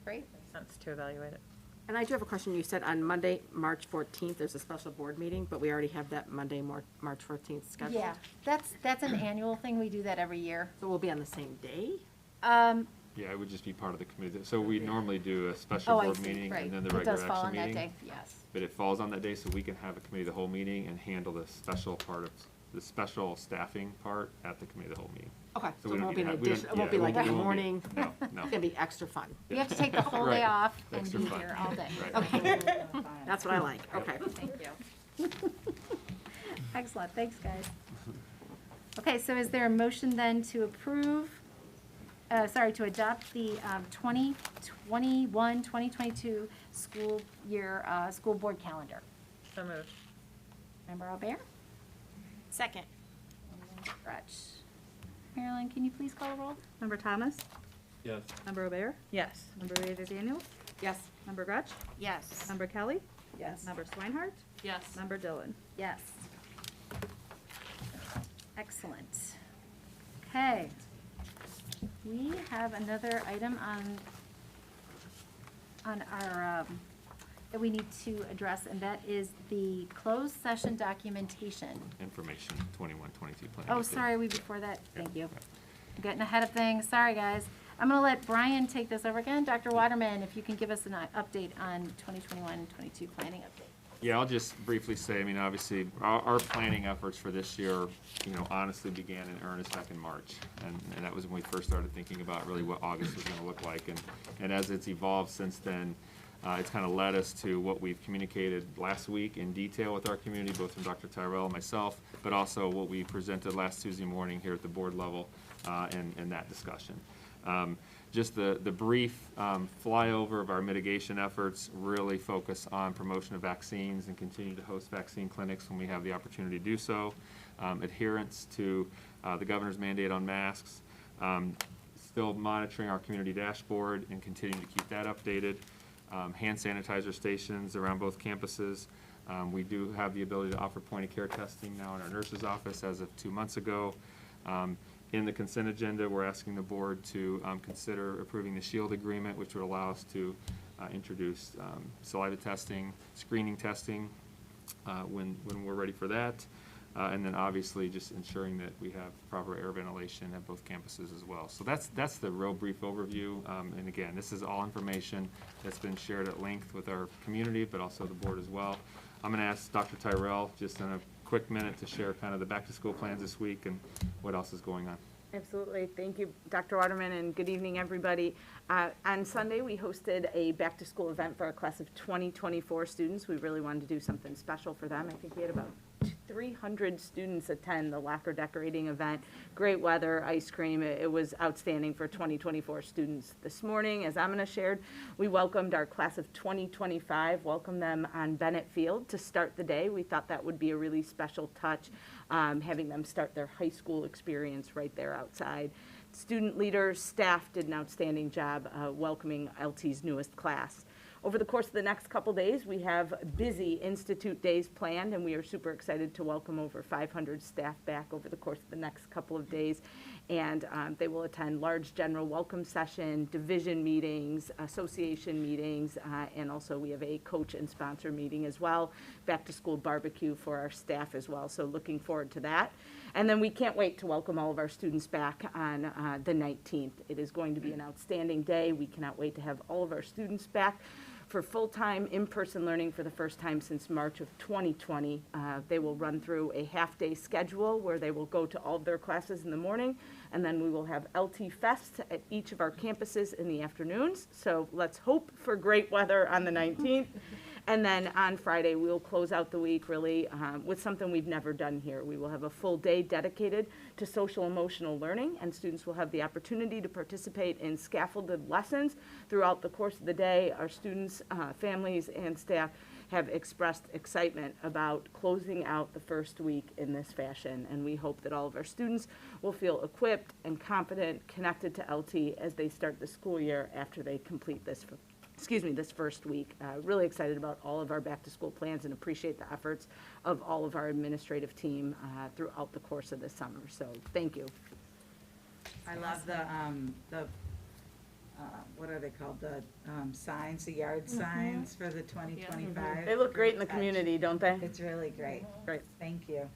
Great. makes sense to evaluate it. And I do have a question. You said on Monday, March 14th, there's a special board meeting, but we already have that Monday, March 14th scheduled. Yeah, that's an annual thing. We do that every year. So we'll be on the same day? Yeah, it would just be part of the committee. So we normally do a special Oh, I board see, meeting right. and then the It regular does fall action on that meeting. day, yes. But it falls on that day, so we can have a committee of the whole meeting and handle the special part of, the special staffing part at the committee of the whole meeting. Okay, So so we it don't won't need be to an have- we don't- addition, it won't be yeah, like it a won't be. morning. No, no. It's gonna be extra fun. We have to take the whole day Right. off and Extra be fun. here all day. Right. Okay, that's what I like, okay. Thank you. Excellent, thanks, guys. Okay, so is there a motion then to approve, to adopt the 2021-2022 school year, school board calendar? So moved. Member Albert? Second. Gretsch. Marilyn, can you please call the roll? Member Thomas? Yes. Member O'Bear? Yes. Member Rita Daniels? Yes. Member Gretsch? Yes. Member Kelly? Yes. Member Swinehart? Yes. Member Dillon? Yes. Excellent. Okay. We have another item on our, that we need to address, and that is the closed session documentation. Information, 21-22 plan. Oh, sorry, we before that, thank you. I'm getting ahead of things, sorry, guys. I'm gonna let Brian take this over again. Dr. Waterman, if you can give us an update on 2021-22 planning update. Yeah, I'll just briefly say, I mean, obviously, our planning efforts for this year, honestly began in earnest back in March. And that was when we first started thinking about really what August was gonna look like. And as it's evolved since then, it's kind of led us to what we've communicated last week in detail with our community, both from Dr. Tyrell and myself, but also what we presented last Tuesday morning here at the board level, and that discussion. Just the brief flyover of our mitigation efforts really focus on promotion of vaccines and continue to host vaccine clinics when we have the opportunity to do so. Adherence to the governor's mandate on masks. Still monitoring our community dashboard and continuing to keep that updated. Hand sanitizer stations around both campuses. We do have the ability to offer point-of-care testing now in our nurse's office as of 2 months ago. In the consent agenda, we're asking the board to consider approving the SHIELD agreement, which would allow us to introduce saliva testing, screening testing when we're ready for that. And then obviously just ensuring that we have proper air ventilation at both campuses as well. So that's the real brief overview. And again, this is all information that's been shared at length with our community, but also the board as well. I'm going to ask Dr. Tyrell just in a quick minute to share kind of the back-to-school plans this week and what else is going on. Absolutely. Thank you, Dr. Waterman, and good evening, everybody. On Sunday, we hosted a back-to-school event for our class of 2024 students. We really wanted to do something special for them. I think we had about 300 students attend the lacquer decorating event. Great weather, ice cream. It was outstanding for 2024 students. This morning, as Amina shared, we welcomed our class of 2025, welcomed them on Bennett Field to start the day. We thought that would be a really special touch, having them start their high school experience right there outside. Student leaders, staff did an outstanding job welcoming LT's newest class. Over the course of the next couple days, we have busy Institute days planned, and we are super excited to welcome over 500 staff back over the course of the next couple of days. And they will attend large general welcome session, division meetings, association meetings, and also we have a coach and sponsor meeting as well, back to school barbecue for our staff as well. So looking forward to that. And then we can't wait to welcome all of our students back on the 19th. It is going to be an outstanding day. We cannot wait to have all of our students back for full-time in-person learning for the first time since March of 2020. They will run through a half-day schedule where they will go to all of their classes in the morning, and then we will have LT Fest at each of our campuses in the afternoons. So let's hope for great weather on the 19th. And then on Friday, we'll close out the week really with something we've never done here. We will have a full day dedicated to social emotional learning, and students will have the opportunity to participate in scaffolded lessons throughout the course of the day. Our students, families, and staff have expressed excitement about closing out the first week in this fashion, and we hope that all of our students will feel equipped and confident, connected to LT as they start the school year after they complete this first week. Really excited about all of our back-to-school plans and appreciate the efforts of all of our administrative team throughout the course of this summer. So thank you. I love the what are they called, the signs, the yard signs for the 2025. They look great in the community, don't they? It's really great. Great. Thank you.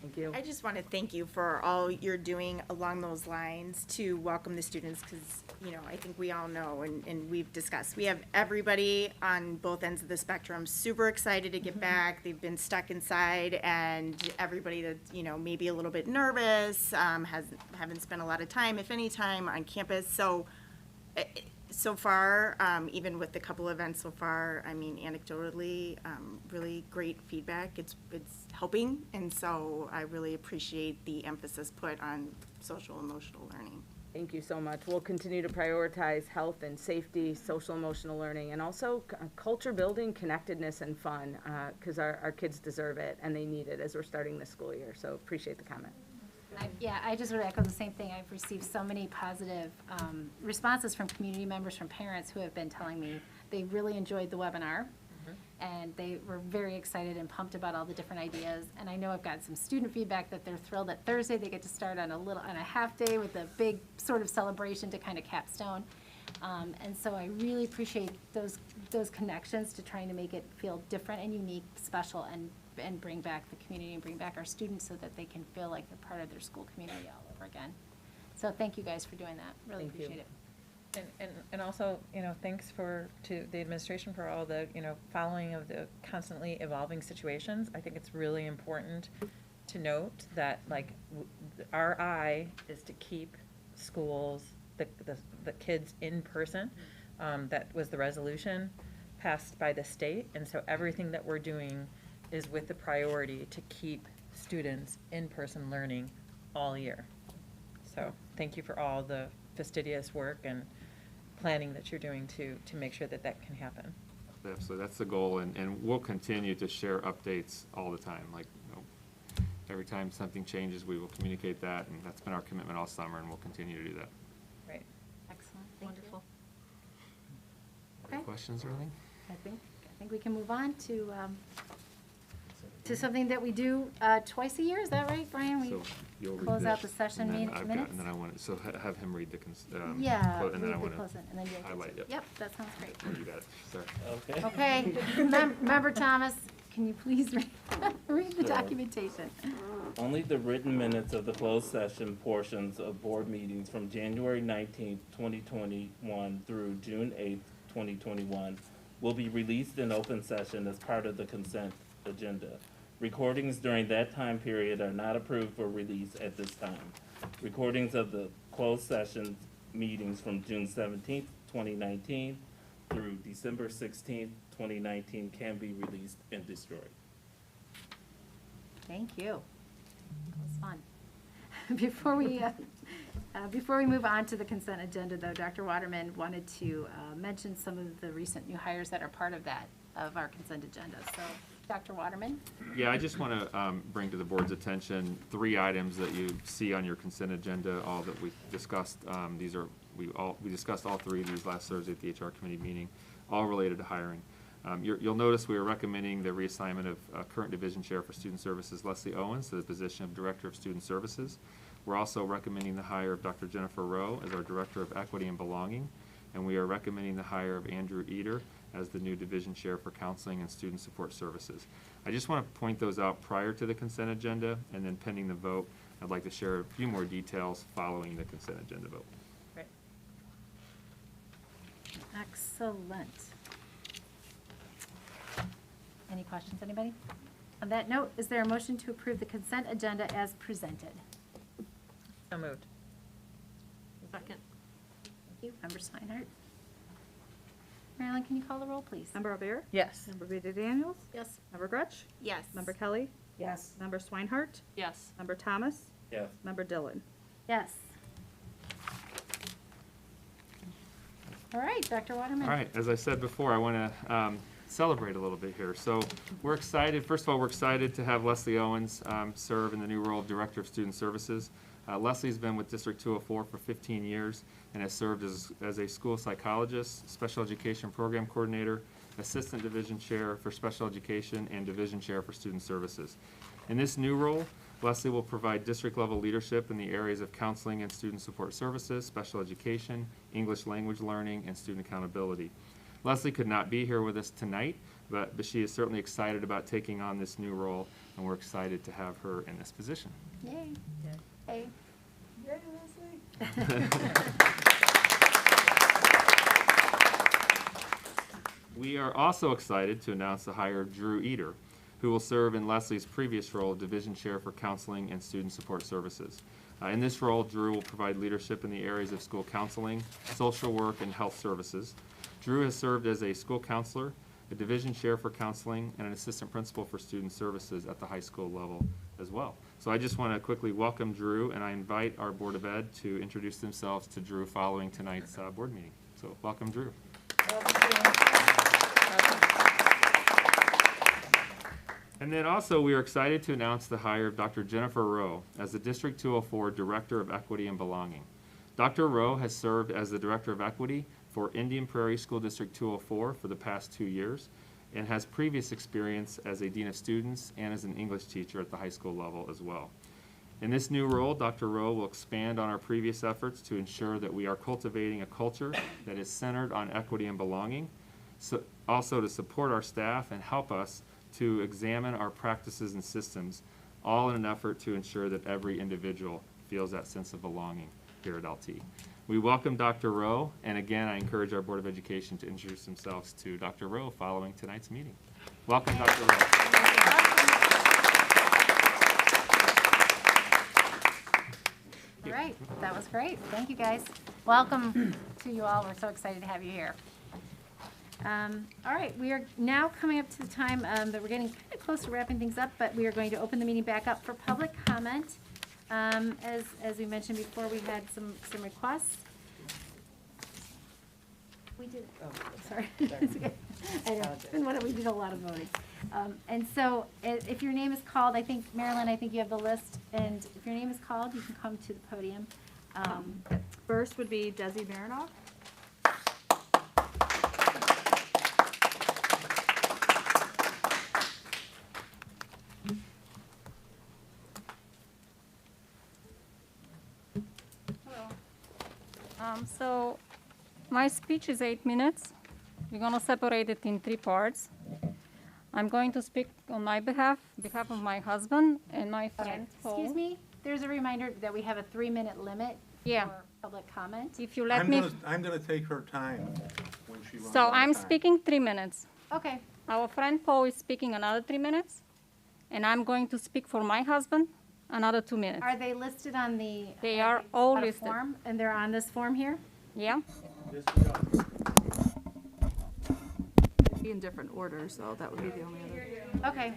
Thank you. I just want to thank you for all you're doing along those lines to welcome the students, because, you know, I think we all know, and we've discussed, we have everybody on both ends of the spectrum super excited to get back. They've been stuck inside, and everybody that's, you know, maybe a little bit nervous, haven't spent a lot of time, if any time, on campus. So far, even with the couple events so far, I mean, anecdotally, really great feedback. It's helping, and so I really appreciate the emphasis put on social emotional learning. Thank you so much. We'll continue to prioritize health and safety, social emotional learning, and also culture building, connectedness, and fun, because our kids deserve it, and they need it as we're starting the school year. So appreciate the comment. I just would echo the same thing. I've received so many positive responses from community members, from parents who have been telling me they really enjoyed the webinar, and they were very excited and pumped about all the different ideas. And I know I've got some student feedback that they're thrilled that Thursday they get to start on a half day with a big sort of celebration to kind of capstone. And so I really appreciate those connections to trying to make it feel different and unique, special, and bring back the community and bring back our students so that they can feel like they're part of their school community all over again. So thank you guys for doing that. Really Thank you. appreciate it. And also, you know, thanks to the administration for all the, you know, following of the constantly evolving situations. I think it's really important to note that, like, our eye is to keep schools, the kids in person. That was the resolution passed by the state, and so everything that we're doing is with the priority to keep students in-person learning all year. So thank you for all the fastidious work and planning that you're doing to make sure that that can happen. Absolutely, that's the goal, and we'll continue to share updates all the time. Like, you know, every time something changes, we will communicate that, and that's been our commitment all summer, and we'll continue to do that. Right. Excellent. Thank you. Wonderful. Okay. Any questions or anything? I think we can move on to something that we do twice a year. Is that right, Brian? We So you'll read close out this, the session and then minutes. I've got- And then I want, so have him read the, Yeah, quote, and then read I the want close it, and then you'll highlight it. Yep, that sounds great. Oh, you got it, sorry. Okay, Member Thomas, can you please read the documentation? Only the written minutes of the closed session portions of board meetings from January 19th, 2021 through June 8th, 2021 will be released in open session as part of the consent agenda. Recordings during that time period are not approved for release at this time. Recordings of the closed session meetings from June 17th, 2019 through December 16th, 2019 can be released and destroyed. Thank you. That was fun. Before we move on to the consent agenda, though, Dr. Waterman wanted to mention some of the recent new hires that are part of our consent agenda. So, Dr. Waterman? Yeah, I just want to bring to the board's attention 3 items that you see on your consent agenda, all that we discussed. We discussed all 3 of these last Thursday at the HR committee meeting, all related to hiring. You'll notice we are recommending the reassignment of current division chair for student services, Leslie Owens, to the position of director of student services. We're also recommending the hire of Dr. Jennifer Rowe as our director of equity and belonging, and we are recommending the hire of Andrew Eder as the new division chair for counseling and student support services. I just want to point those out prior to the consent agenda, and then pending the vote, I'd like to share a few more details following the consent agenda vote. Great. Excellent. Any questions, anybody? On that note, is there a motion to approve the consent agenda as presented? So moved. Second. Thank you. Member Swinehart? Marilyn, can you call the roll, please? Member O'Bear? Yes. Member Vita Daniels? Yes. Member Gretsch? Yes. Member Kelly? Yes. Member Swinehart? Yes. Member Thomas? Yes. Member Dillon? Yes. All right, Dr. Waterman. All right, as I said before, I want to celebrate a little bit here. So we're excited, first of all, we're excited to have Leslie Owens serve in the new role of Director of Student Services. Leslie's been with District 204 for 15 years and has served as a school psychologist, special education program coordinator, assistant division chair for special education, and division chair for student services. In this new role, Leslie will provide district-level leadership in the areas of counseling and student support services, special education, English language learning, and student accountability. Leslie could not be here with us tonight, but she is certainly excited about taking on this new role, and we're excited to have her in this position. Yay. Hey. Yay, Leslie. We are also excited to announce the hire of Drew Eder, who will serve in Leslie's previous role of Division Chair for Counseling and Student Support Services. In this role, Drew will provide leadership in the areas of school counseling, social work, and health services. Drew has served as a school counselor, a division chair for counseling, and an assistant principal for student services at the high school level as well. So I just want to quickly welcome Drew, and I invite our Board of Ed to introduce themselves to Drew following tonight's board meeting. So welcome, Drew. And then also, we are excited to announce the hire of Dr. Jennifer Rowe as the District 204 Director of Equity and Belonging. Dr. Rowe has served as the Director of Equity for Indian Prairie School District 204 for the past 2 years and has previous experience as a Dean of Students and as an English teacher at the high school level as well. In this new role, Dr. Rowe will expand on our previous efforts to ensure that we are cultivating a culture that is centered on equity and belonging, so also to support our staff and help us to examine our practices and systems, all in an effort to ensure that every individual feels that sense of belonging here at LT. We welcome Dr. Rowe, and again, I encourage our Board of Education to introduce themselves to Dr. Rowe following tonight's meeting. Welcome, Dr. Rowe. All right, that was great. Thank you, guys. Welcome to you all. We're so excited to have you here. All right, we are now coming up to the time that we're getting kind of close to wrapping things up, but we are going to open the meeting back up for public comment. As we mentioned before, we had some requests. We did, sorry. It's okay. I know, we did a lot of voting. And so if your name is called, I think, Marilyn, I think you have the list, and if your name is called, you can come to the podium. First would be Desi Marinoff. So my speech is 8 minutes. We're going to separate it in 3 parts. I'm going to speak on my behalf of my husband and my friend. Excuse me, there's a reminder that we have a 3-minute limit for public comment. If you let me. I'm gonna take her time when she runs So out of I'm time. speaking 3 minutes. Okay. Our friend Paul is speaking another 3 minutes. And I'm going to speak for my husband another 2 minutes. Are they listed on the? They are all on a listed. form, and they're on this form here? Yeah? It'd be in different orders, so that would be the only other. Okay.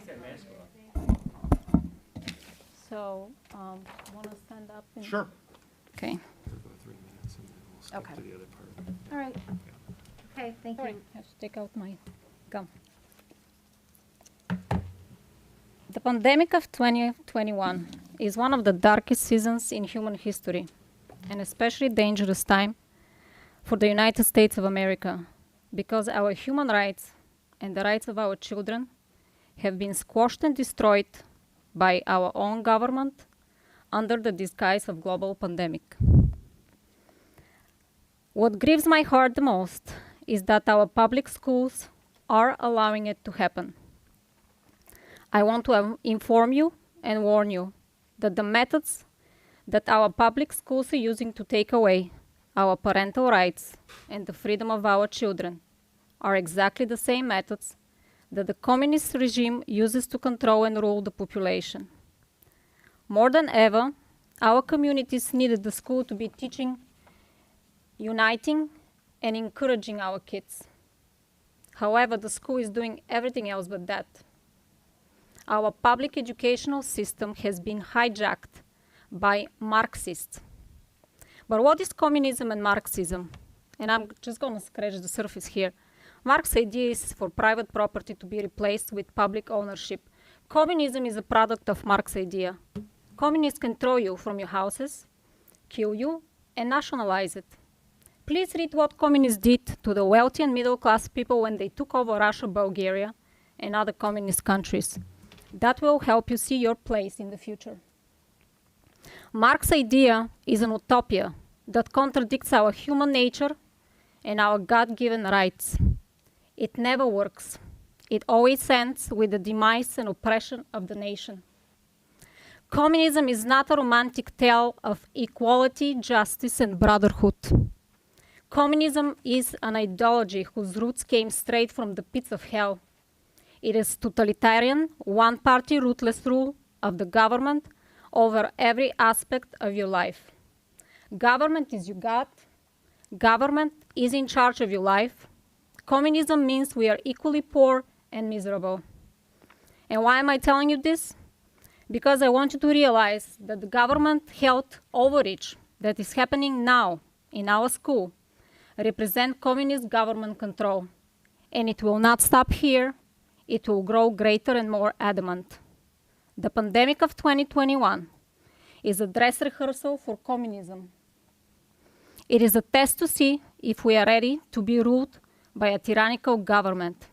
So, want to stand up? And Sure. Okay. About 3 minutes, and then we'll skip Okay. to the other part. All right. Okay, thank Sorry, you. I have to take out my gum. The pandemic of 2021 is one of the darkest seasons in human history, and especially dangerous time for the United States of America, because our human rights and the rights of our children have been squashed and destroyed by our own government under the disguise of global pandemic. What grieves my heart the most is that our public schools are allowing it to happen. I want to inform you and warn you that the methods that our public schools are using to take away our parental rights and the freedom of our children are exactly the same methods that the communist regime uses to control and rule the population. More than ever, our communities needed the school to be teaching, uniting, and encouraging our kids. However, the school is doing everything else but that. Our public educational system has been hijacked by Marxists. But what is communism and Marxism? And I'm just going to scratch the surface here. Marx's idea is for private property to be replaced with public ownership. Communism is a product of Marx's idea. Communists can throw you from your houses, kill you, and nationalize it. Please read what communists did to the wealthy and middle-class people when they took over Russia, Bulgaria, and other communist countries. That will help you see your place in the future. Marx's idea is an utopia that contradicts our human nature and our God-given rights. It never works. It always ends with the demise and oppression of the nation. Communism is not a romantic tale of equality, justice, and brotherhood. Communism is an ideology whose roots came straight from the pits of hell. It is totalitarian, one-party ruthless rule of the government over every aspect of your life. Government is your God. Government is in charge of your life. Communism means we are equally poor and miserable. And why am I telling you this? Because I want you to realize that the government health overreach that is happening now in our school represent communist government control. And it will not stop here. It will grow greater and more adamant. The pandemic of 2021 is a dress rehearsal for communism. It is a test to see if we are ready to be ruled by a tyrannical government.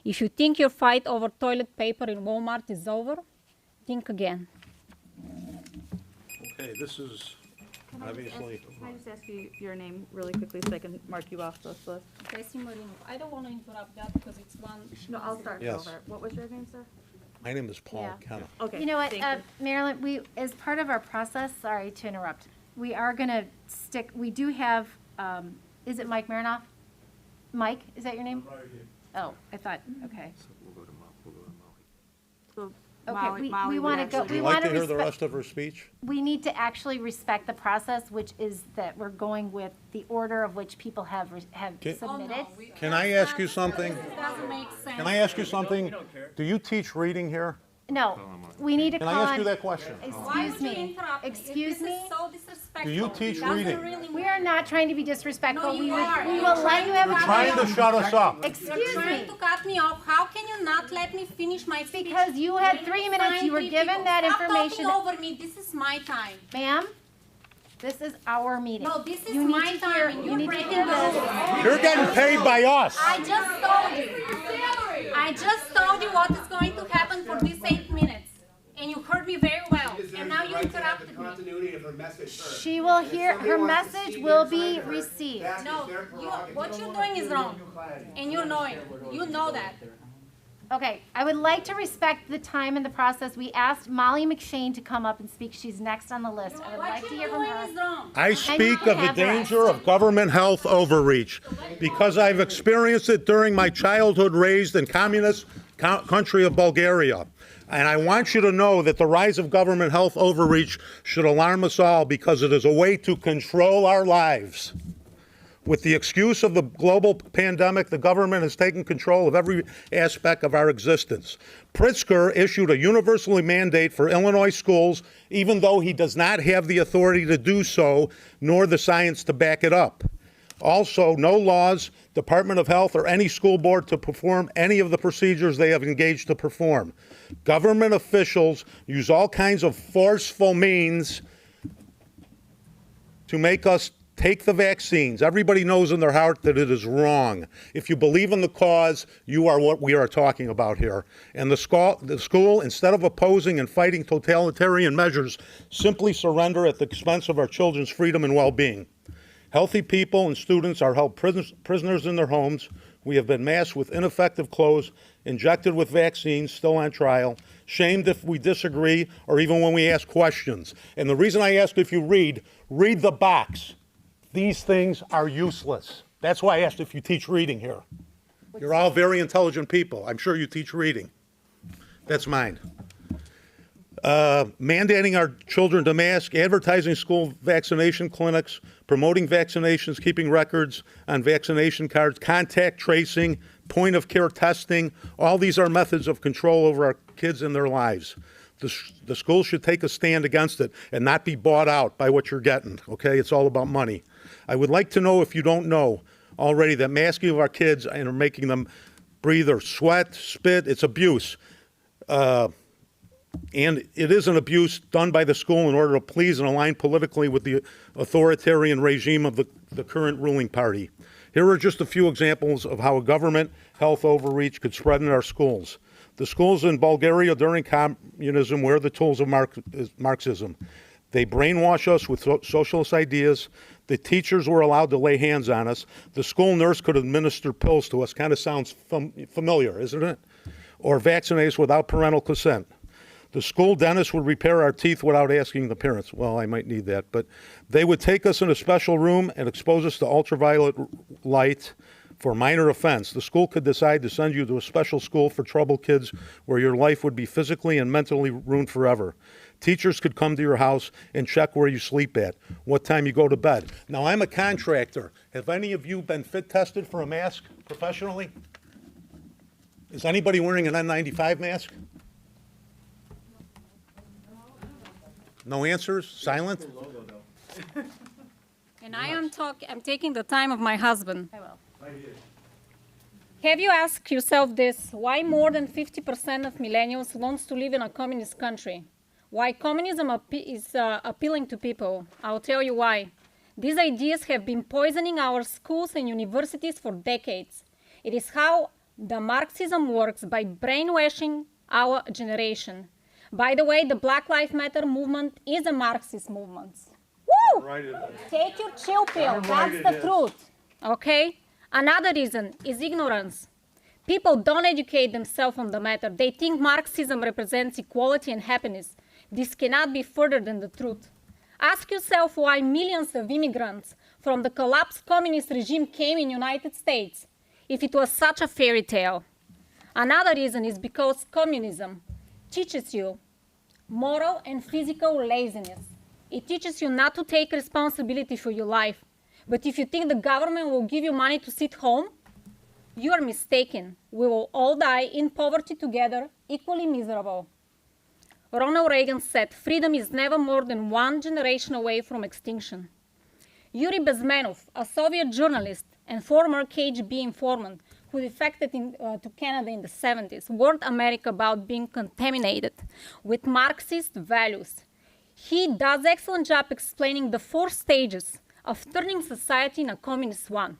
If you think your fight over toilet paper in Walmart is over, think again. Okay, this is obviously, Can I just ask you your name really quickly so I can mark you off this list? Casey Marino. I don't want to interrupt that because it's one. No, I'll start Yes. over. What was your name, sir? my name is Paul Yeah. Kenna. Okay. You know what, thank you. Marilyn, we, as part of our process, sorry to interrupt, we are going to stick, we do have, is it Mike Marinoff? Mike, is that your name? Oh, I thought, okay. So we'll go to Molly. So Okay, Molly- we Molly would want to go, actually- Would we you want like to to hear the respect, rest of her speech? we need to actually respect the process, which is that we're going with the order of which people have Can- submitted. Can I ask you something? Doesn't make sense. Can I ask you something? Do you teach reading here? No, we need to Can call I ask on. you that question? Excuse me, excuse me. So disrespectful. Do you teach reading? We are not trying to be disrespectful. No, We you will, are. we will let you have. You're a trying to shut us up. Excuse Trying me, to cut me off. How can you not let me finish my speech? because you had 3 minutes, you were given that information. Stop talking over me. This is my time. Ma'am, this is our meeting. No, this is You need my to time, hear- and you you're need to breaking hear the this. rules. You're getting paid by us. I just told you. I just told you what is going to happen for these 8 minutes. And you heard me very well. And now you interrupted me. Continuity of her message first. She will hear, her Somebody wants to message speak will inside be of her. received. That's No, their you, prerogative. what you're doing is wrong. And you know it. You know that. Okay, I would like to respect the time and the process. We asked Molly McShane to come up and speak. She's next on the list. I would What like to you're hear from doing her. is wrong. I speak can of the have the rest. danger of government health overreach because I've experienced it during my childhood raised in communist country of Bulgaria. And I want you to know that the rise of government health overreach should alarm us all because it is a way to control our lives. With the excuse of the global pandemic, the government has taken control of every aspect of our existence. Pritzker issued a universal mandate for Illinois schools, even though he does not have the authority to do so, nor the science to back it up. Also, no laws, Department of Health, or any school board to perform any of the procedures they have engaged to perform. Government officials use all kinds of forceful means to make us take the vaccines. Everybody knows in their heart that it is wrong. If you believe in the cause, you are what we are talking about here. And the school, instead of opposing and fighting totalitarian measures, simply surrender at the expense of our children's freedom and well-being. Healthy people and students are held prisoners in their homes. We have been masked with ineffective clothes, injected with vaccines, still on trial, shamed if we disagree or even when we ask questions. And the reason I ask if you read the box. These things are useless. That's why I asked if you teach reading here. You're all very intelligent people. I'm sure you teach reading. That's mine. Mandating our children to mask, advertising school vaccination clinics, promoting vaccinations, keeping records on vaccination cards, contact tracing, point-of-care testing. All these are methods of control over our kids and their lives. The school should take a stand against it and not be bought out by what you're getting, okay? It's all about money. I would like to know, if you don't know already, that masking of our kids and making them breathe or sweat, spit, it's abuse. And it is an abuse done by the school in order to please and align politically with the authoritarian regime of the current ruling party. Here are just a few examples of how a government health overreach could spread in our schools. The schools in Bulgaria during communism were the tools of Marxism. They brainwash us with socialist ideas. The teachers were allowed to lay hands on us. The school nurse could administer pills to us. Kind of sounds familiar, isn't it? Or vaccinate us without parental consent. The school dentist would repair our teeth without asking the parents. Well, I might need that. But they would take us in a special room and expose us to ultraviolet light for minor offense. The school could decide to send you to a special school for troubled kids where your life would be physically and mentally ruined forever. Teachers could come to your house and check where you sleep at, what time you go to bed. Now, I'm a contractor. Have any of you been fit tested for a mask professionally? Is anybody wearing an N95 mask? No answers? Silent? And I'm taking the time of my husband. I will. Have you asked yourself this? Why more than 50% of millennials wants to live in a communist country? Why communism is appealing to people? I'll tell you why. These ideas have been poisoning our schools and universities for decades. It is how the Marxism works, by brainwashing our generation. By the way, the Black Lives Matter movement is a Marxist movement. Woo! Right, it is. Take your chill pill. Right, That's the truth. Okay? Another reason is ignorance. People don't educate themselves on the matter. They think Marxism represents equality and happiness. This cannot be further than the truth. Ask yourself why millions of immigrants from the collapsed communist regime came in the United States, if it was such a fairy tale. Another reason is because communism teaches you moral and physical laziness. It teaches you not to take responsibility for your life. But if you think the government will give you money to sit home, you are mistaken. We will all die in poverty together, equally miserable. Ronald Reagan said, freedom is never more than one generation away from extinction. Yuri Bezmenov, a Soviet journalist and former KGB informant who defected to Canada in the 70s, warned America about being contaminated with Marxist values. He does an excellent job explaining the 4 stages of turning society in a communist one.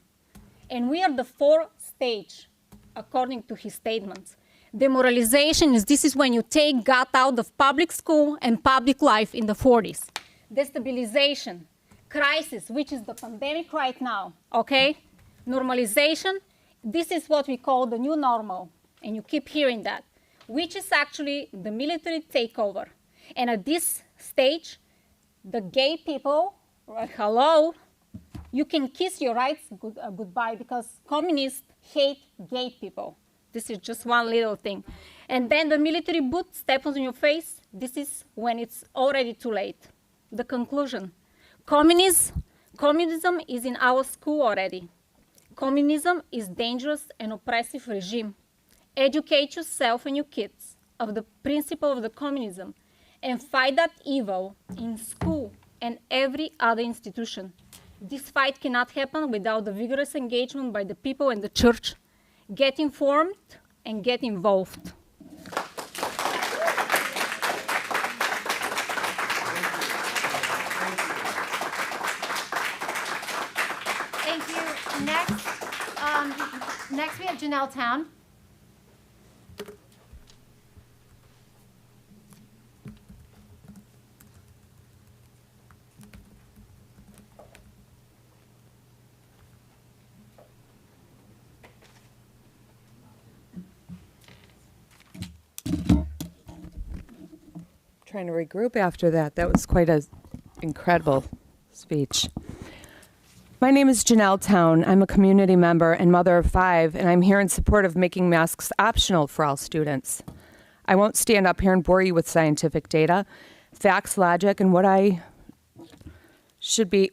And we are the 4th stage, according to his statements. Demoralization this is when you take God out of public school and public life in the 40s. Destabilization, crisis, which is the pandemic right now, okay? Normalization, this is what we call the new normal, and you keep hearing that, which is actually the military takeover. And at this stage, the gay people, hello, you can kiss your rights goodbye, because communists hate gay people. This is just one little thing. And then the military boot steps on your face. This is when it's already too late. The conclusion, Communism is in our school already. Communism is dangerous and oppressive regime. Educate yourself and your kids of the principle of the communism and fight that evil in school and every other institution. This fight cannot happen without the vigorous engagement by the people and the church. Get informed and get involved. Thank you. Next we have Janelle Town. Trying to regroup after that. That was quite an incredible speech. My name is Janelle Town. I'm a community member and mother of 5, and I'm here in support of making masks optional for all students. I won't stand up here and bore you with scientific data, facts, logic, and what should be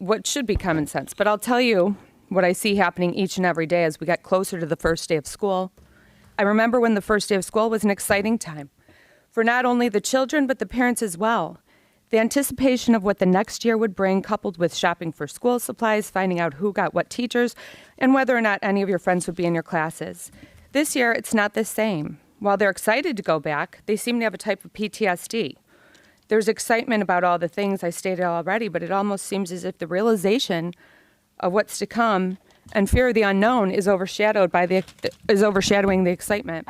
common sense. But I'll tell you what I see happening each and every day as we get closer to the first day of school. I remember when the first day of school was an exciting time for not only the children, but the parents as well. The anticipation of what the next year would bring, coupled with shopping for school supplies, finding out who got what teachers, and whether or not any of your friends would be in your classes. This year, it's not the same. While they're excited to go back, they seem to have a type of PTSD. There's excitement about all the things I stated already, but it almost seems as if the realization of what's to come and fear of the unknown is overshadowing the excitement.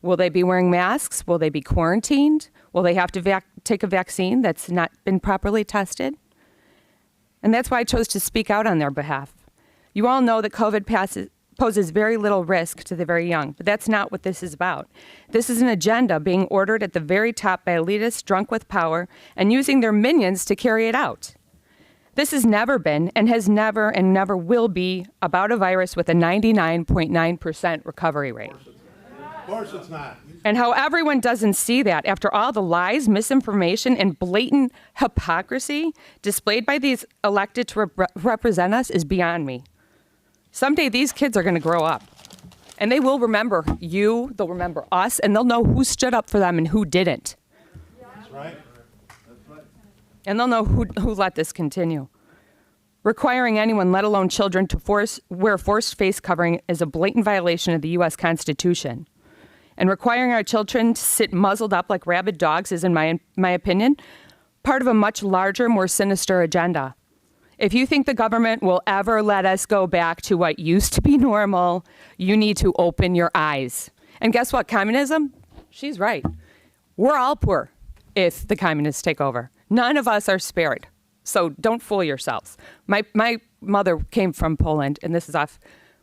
Will they be wearing masks? Will they be quarantined? Will they have to take a vaccine that's not been properly tested? And that's why I chose to speak out on their behalf. You all know that COVID poses very little risk to the very young, but that's not what this is about. This is an agenda being ordered at the very top by elitists drunk with power and using their minions to carry it out. This has never been and has never and never will be about a virus with a 99.9% recovery rate. Of course it's not. And how everyone doesn't see that after all the lies, misinformation, and blatant hypocrisy displayed by these elected to represent us is beyond me. Someday these kids are going to grow up, and they will remember you, they'll remember us, and they'll know who stood up for them and who didn't. That's right. And they'll know who let this continue. Requiring anyone, let alone children, to wear forced face covering is a blatant violation of the U.S. Constitution. And requiring our children to sit muzzled up like rabid dogs is, in my opinion, part of a much larger, more sinister agenda. If you think the government will ever let us go back to what used to be normal, you need to open your eyes. And guess what, communism? She's right. We're all poor if the communists take over. None of us are spared. So don't fool yourselves. My mother came from Poland, and this is off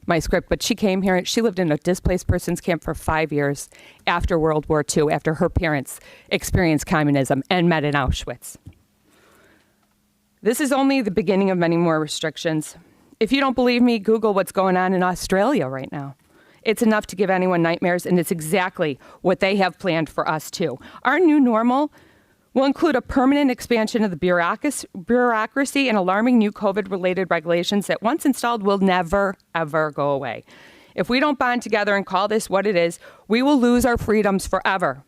my script, but she came here. She lived in a displaced persons camp for 5 years after World War II, after her parents experienced communism and met in Auschwitz. This is only the beginning of many more restrictions. If you don't believe me, Google what's going on in Australia right now. It's enough to give anyone nightmares, and it's exactly what they have planned for us too. Our new normal will include a permanent expansion of the bureaucracy and alarming new COVID-related regulations that once installed will never, ever go away. If we don't bond together and call this what it is, we will lose our freedoms forever.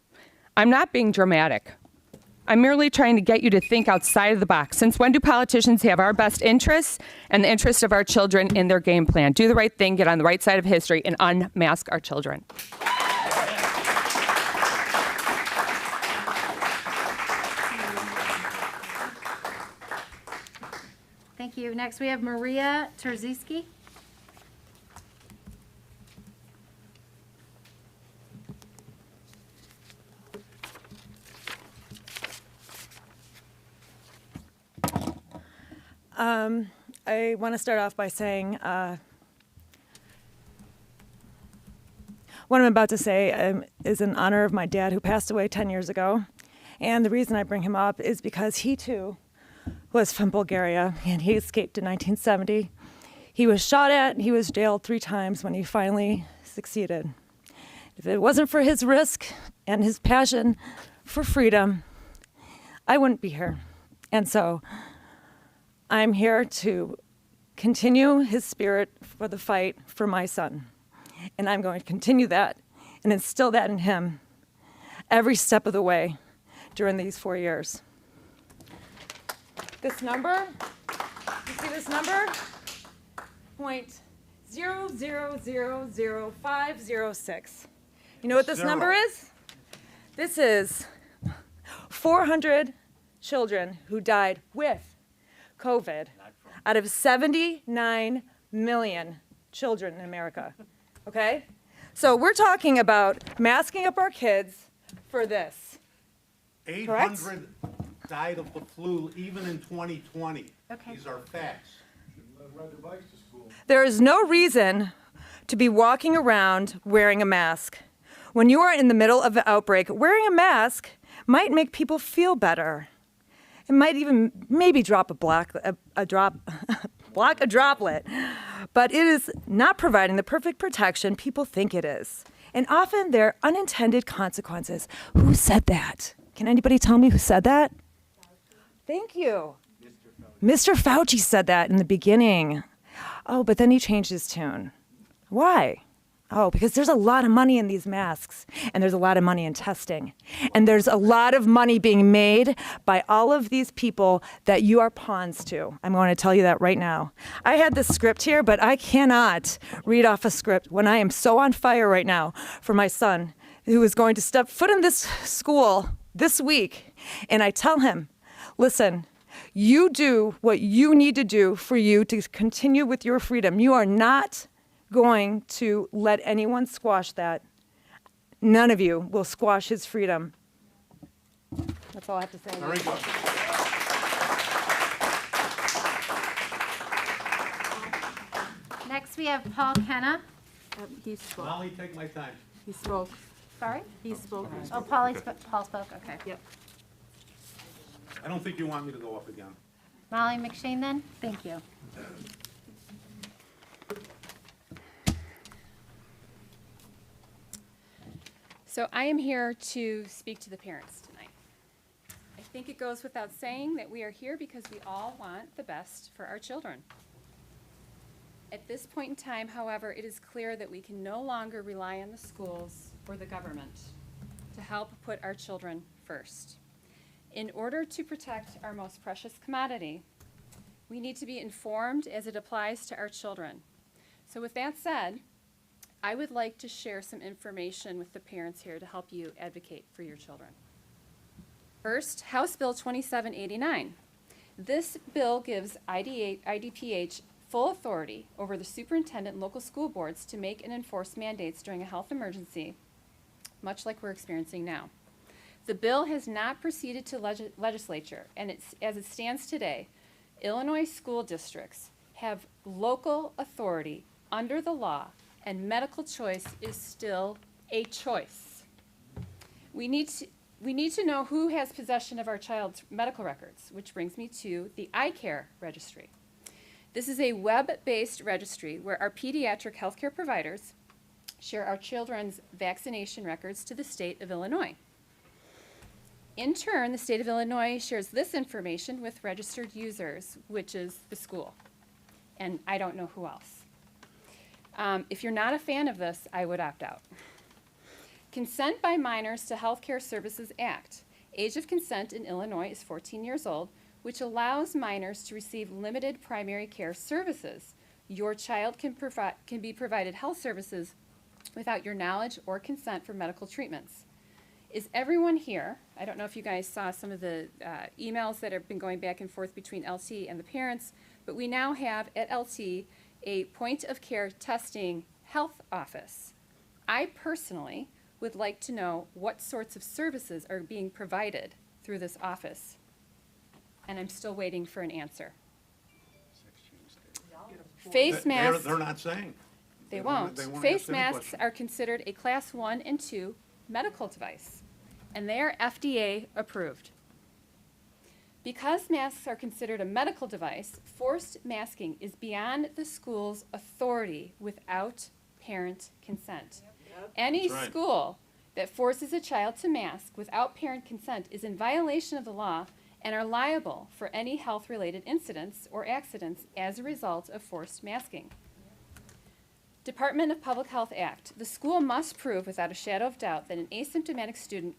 I'm not being dramatic. I'm merely trying to get you to think outside of the box. Since when do politicians have our best interests and the interests of our children in their game plan? Do the right thing, get on the right side of history, and unmask our children. Thank you. Next, we have Maria Terziski. I want to start off by saying what I'm about to say is in honor of my dad who passed away 10 years ago. And the reason I bring him up is because he too was from Bulgaria, and he escaped in 1970. He was shot at, and he was jailed 3 times when he finally succeeded. If it wasn't for his risk and his passion for freedom, I wouldn't be here. And so I'm here to continue his spirit for the fight for my son. And I'm going to continue that and instill that in him every step of the way during these 4 years. This number, you see this number? 0.0000506. You know what this number is? This is 400 children who died with COVID out of 79 million children in America, okay? So we're talking about masking up our kids for this. 800 died of the flu even in 2020. Okay. These are facts. There is no reason to be walking around wearing a mask. When you are in the middle of an outbreak, wearing a mask might make people feel better. It might even maybe drop a droplet, but it is not providing the perfect protection people think it is. And often there are unintended consequences. Who said that? Can anybody tell me who said that? Thank you. Mr. Fauci said that in the beginning. Oh, but then he changed his tune. Why? Oh, because there's a lot of money in these masks, and there's a lot of money in testing, and there's a lot of money being made by all of these people that you are pawns to. I'm going to tell you that right now. I had this script here, but I cannot read off a script when I am so on fire right now for my son, who is going to step foot in this school this week, and I tell him, listen, you do what you need to do for you to continue with your freedom. You are not going to let anyone squash that. None of you will squash his freedom. That's all I have to say. Very good. Next, we have Paul Kenna. He spoke. Molly, take my time. He spoke. Sorry? He spoke. Oh, Paul spoke, okay. Yep. I don't think you want me to go up again. Molly McShane then? Thank you. So I am here to speak to the parents tonight. I think it goes without saying that we are here because we all want the best for our children. At this point in time, however, it is clear that we can no longer rely on the schools or the government to help put our children first. In order to protect our most precious commodity, we need to be informed as it applies to our children. So with that said, I would like to share some information with the parents here to help you advocate for your children. First, House Bill 2789. This bill gives IDPH full authority over the superintendent and local school boards to make and enforce mandates during a health emergency, much like we're experiencing now. The bill has not proceeded to legislature, and as it stands today, Illinois school districts have local authority under the law, and medical choice is still a choice. We need to know who has possession of our child's medical records, which brings me to the iCare registry. This is a web-based registry where our pediatric healthcare providers share our children's vaccination records to the state of Illinois. In turn, the state of Illinois shares this information with registered users, which is the school. And I don't know who else. If you're not a fan of this, I would opt out. Consent by Minors to Healthcare Services Act. Age of consent in Illinois is 14 years old, which allows minors to receive limited primary care services. Your child can be provided health services without your knowledge or consent for medical treatments. Is everyone here? I don't know if you guys saw some of the emails that have been going back and forth between LT and the parents, but we now have at LT a point-of-care testing health office. I personally would like to know what sorts of services are being provided through this office, and I'm still waiting for an answer. Face masks. They're not saying. They won't. Face masks are considered a class 1 and 2 medical device, and they are FDA approved. Because masks are considered a medical device, forced masking is beyond the school's authority without parent consent. Any school that forces a child to mask without parent consent is in violation of the law and are liable for any health-related incidents or accidents as a result of forced masking. Department of Public Health Act. The school must prove without a shadow of doubt that an asymptomatic student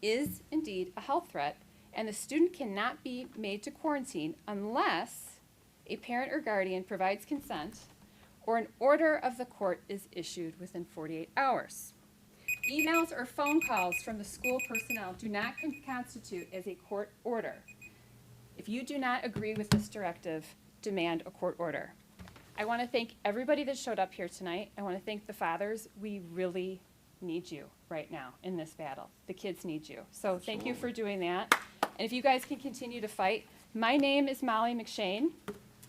is indeed a health threat, and the student cannot be made to quarantine unless a parent or guardian provides consent or an order of the court is issued within 48 hours. Emails or phone calls from the school personnel do not constitute as a court order. If you do not agree with this directive, demand a court order. I want to thank everybody that showed up here tonight. I want to thank the fathers. We really need you right now in this battle. The kids need you. So thank you for doing that. And if you guys can continue to fight. My name is Molly McShane.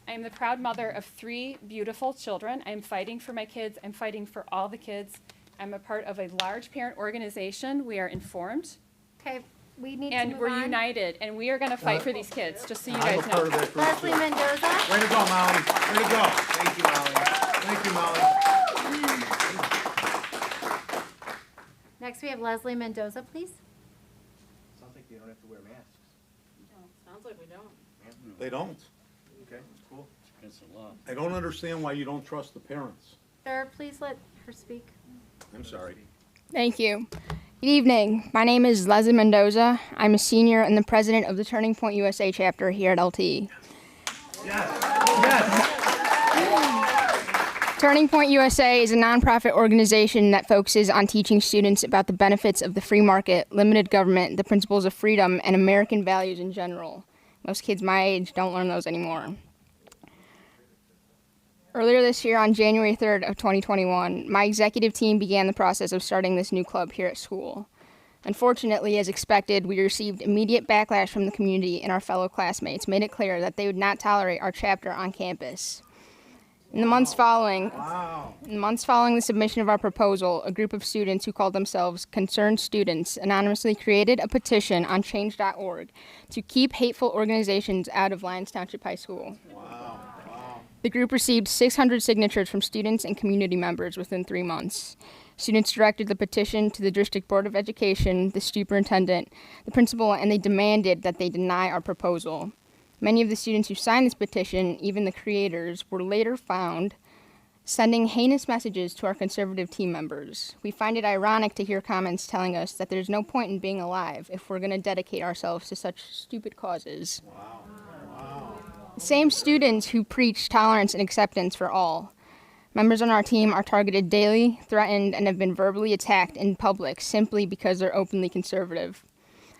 I am the proud mother of 3 beautiful children. I am fighting for my kids. I'm fighting for all the kids. I'm a part of a large parent organization. We are informed. Okay, we need to And move we're on. united, and we are going to fight for these kids, just so you I'm guys a know. part of that group, Leslie too. Mendoza. Way to go, Molly. Way to go. Thank you, Molly. Thank you, Molly. Next, we have Leslie Mendoza, please. Sounds like they don't have to wear masks. Sounds like we don't. They don't. Okay, cool. I don't understand why you don't trust the parents. Sir, please let her speak. I'm sorry. Thank you. Good evening. My name is Leslie Mendoza. I'm a senior and the president of the Turning Point USA chapter here at LT. Turning Point USA is a nonprofit organization that focuses on teaching students about the benefits of the free market, limited government, the principles of freedom, and American values in general. Most kids my age don't learn those anymore. Earlier this year, on January 3rd of 2021, my executive team began the process of starting this new club here at school. Unfortunately, as expected, we received immediate backlash from the community, and our fellow classmates made it clear that they would not tolerate our chapter on campus. In the months following the submission of our proposal, a group of students who called themselves Concerned Students anonymously created a petition on change.org to keep hateful organizations out of Lyons Township High School. The group received 600 signatures from students and community members within 3 months. Students directed the petition to the District Board of Education, the superintendent, the principal, and they demanded that they deny our proposal. Many of the students who signed this petition, even the creators, were later found sending heinous messages to our conservative team members. We find it ironic to hear comments telling us that there's no point in being alive if we're going to dedicate ourselves to such stupid causes. The same students who preach tolerance and acceptance for all. Members on our team are targeted daily, threatened, and have been verbally attacked in public simply because they're openly conservative.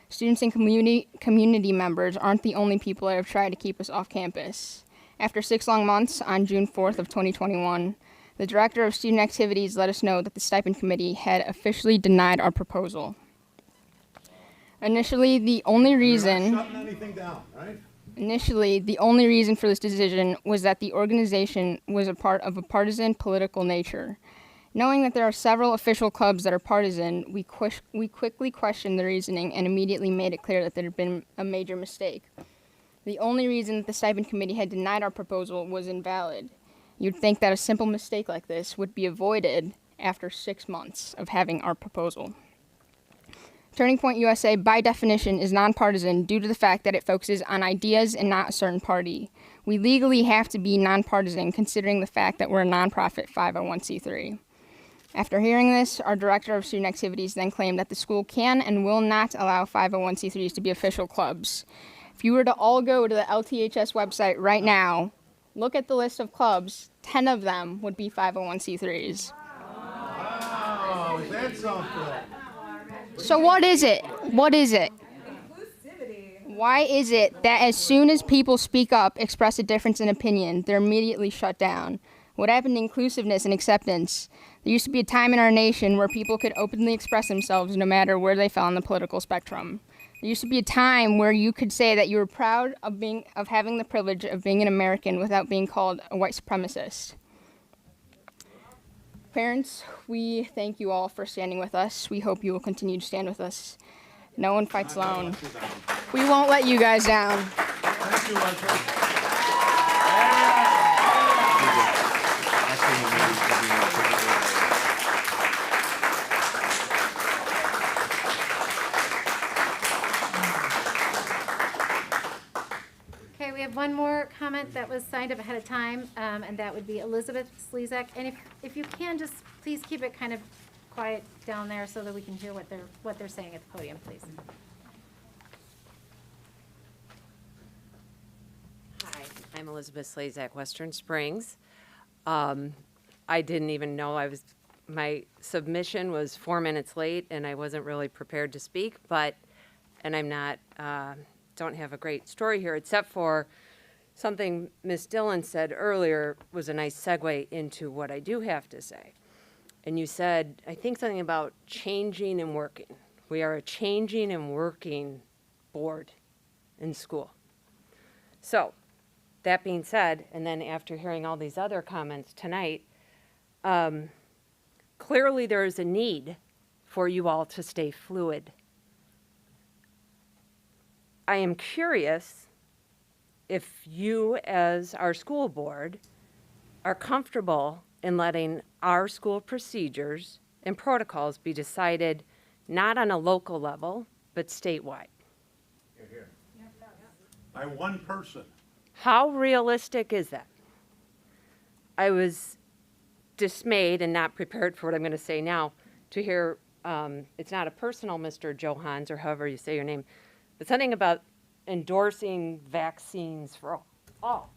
Students and community members aren't the only people that have tried to keep us off campus. After 6 long months, on June 4th of 2021, the director of student activities let us know that the stipend committee had officially denied our proposal. Initially, the only reason for this decision was that the organization was a part of a partisan political nature. Knowing that there are several official clubs that are partisan, we quickly questioned the reasoning and immediately made it clear that there had been a major mistake. The only reason that the stipend committee had denied our proposal was invalid. You'd think that a simple mistake like this would be avoided after 6 months of having our proposal. Turning Point USA, by definition, is nonpartisan due to the fact that it focuses on ideas and not a certain party. We legally have to be nonpartisan considering the fact that we're a nonprofit 501c3. After hearing this, our director of student activities then claimed that the school can and will not allow 501c3s to be official clubs. If you were to all go to the LTHS website right now, look at the list of clubs, 10 of them would be 501c3s. Wow, is that something? So what is it? What is it? Why is it that as soon as people speak up, express a difference in opinion, they're immediately shut down? What happened to inclusiveness and acceptance? There used to be a time in our nation where people could openly express themselves no matter where they fell on the political spectrum. There used to be a time where you could say that you were proud of having the privilege of being an American without being called a white supremacist. Parents, we thank you all for standing with us. We hope you will continue to stand with us. No one fights alone. We won't let you guys down. Thank you, Leslie. comment that was signed up ahead of time, and that would be Elizabeth Slezak. And if you can, just please keep it kind of quiet down there so that we can hear what they're saying at the podium, please. Hi, I'm Elizabeth Slezak, Western Springs. I didn't even know my submission was 4 minutes late, and I wasn't really prepared to speak, and I'm not, don't have a great story here, except for something Ms. Dillon said earlier was a nice segue into what I do have to say. And you said, I think something about changing and working. We are a changing and working board in school. So, that being said, and then after hearing all these other comments tonight, clearly there is a need for you all to stay fluid. I am curious if you, as our school board, are comfortable in letting our school procedures and protocols be decided not on a local level, but statewide. Here. By one person. How realistic is that? I was dismayed and not prepared for what I'm going to say now to hear, it's not a personal Mr. Johans, or however you say your name, but something about endorsing vaccines for all.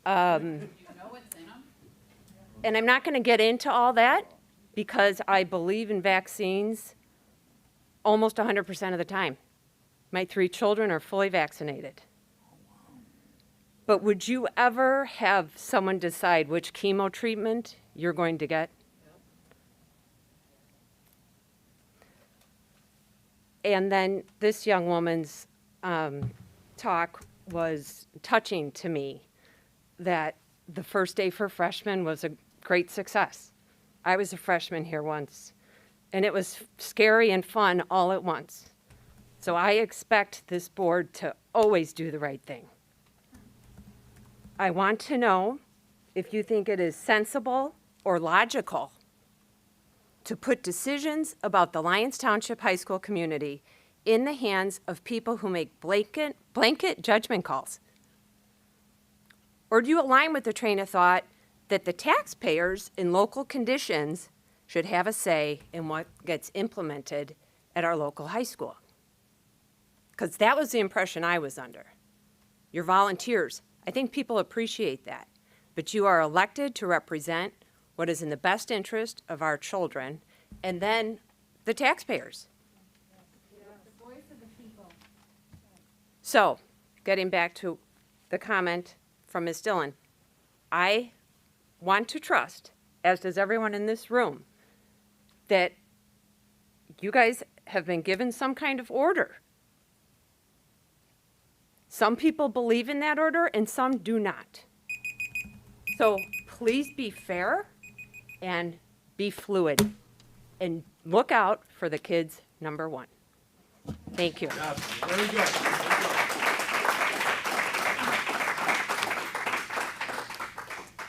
And I'm not going to get into all that because I believe in vaccines almost 100% of the time. My 3 children are fully vaccinated. But would you ever have someone decide which chemo treatment you're going to get? And then this young woman's talk was touching to me, that the first day for freshmen was a great success. I was a freshman here once, and it was scary and fun all at once. So I expect this board to always do the right thing. I want to know if you think it is sensible or logical to put decisions about the Lyons Township High School community in the hands of people who make blanket judgment calls. Or do you align with the train of thought that the taxpayers in local conditions should have a say in what gets implemented at our local high school? Because that was the impression I was under. You're volunteers. I think people appreciate that. But you are elected to represent what is in the best interest of our children, and then the taxpayers. The voice of the people. So, getting back to the comment from Ms. Dillon, I want to trust, as does everyone in this room, that you guys have been given some kind of order. Some people believe in that order and some do not. So please be fair and be fluid and look out for the kids, number one. Thank you. Very good.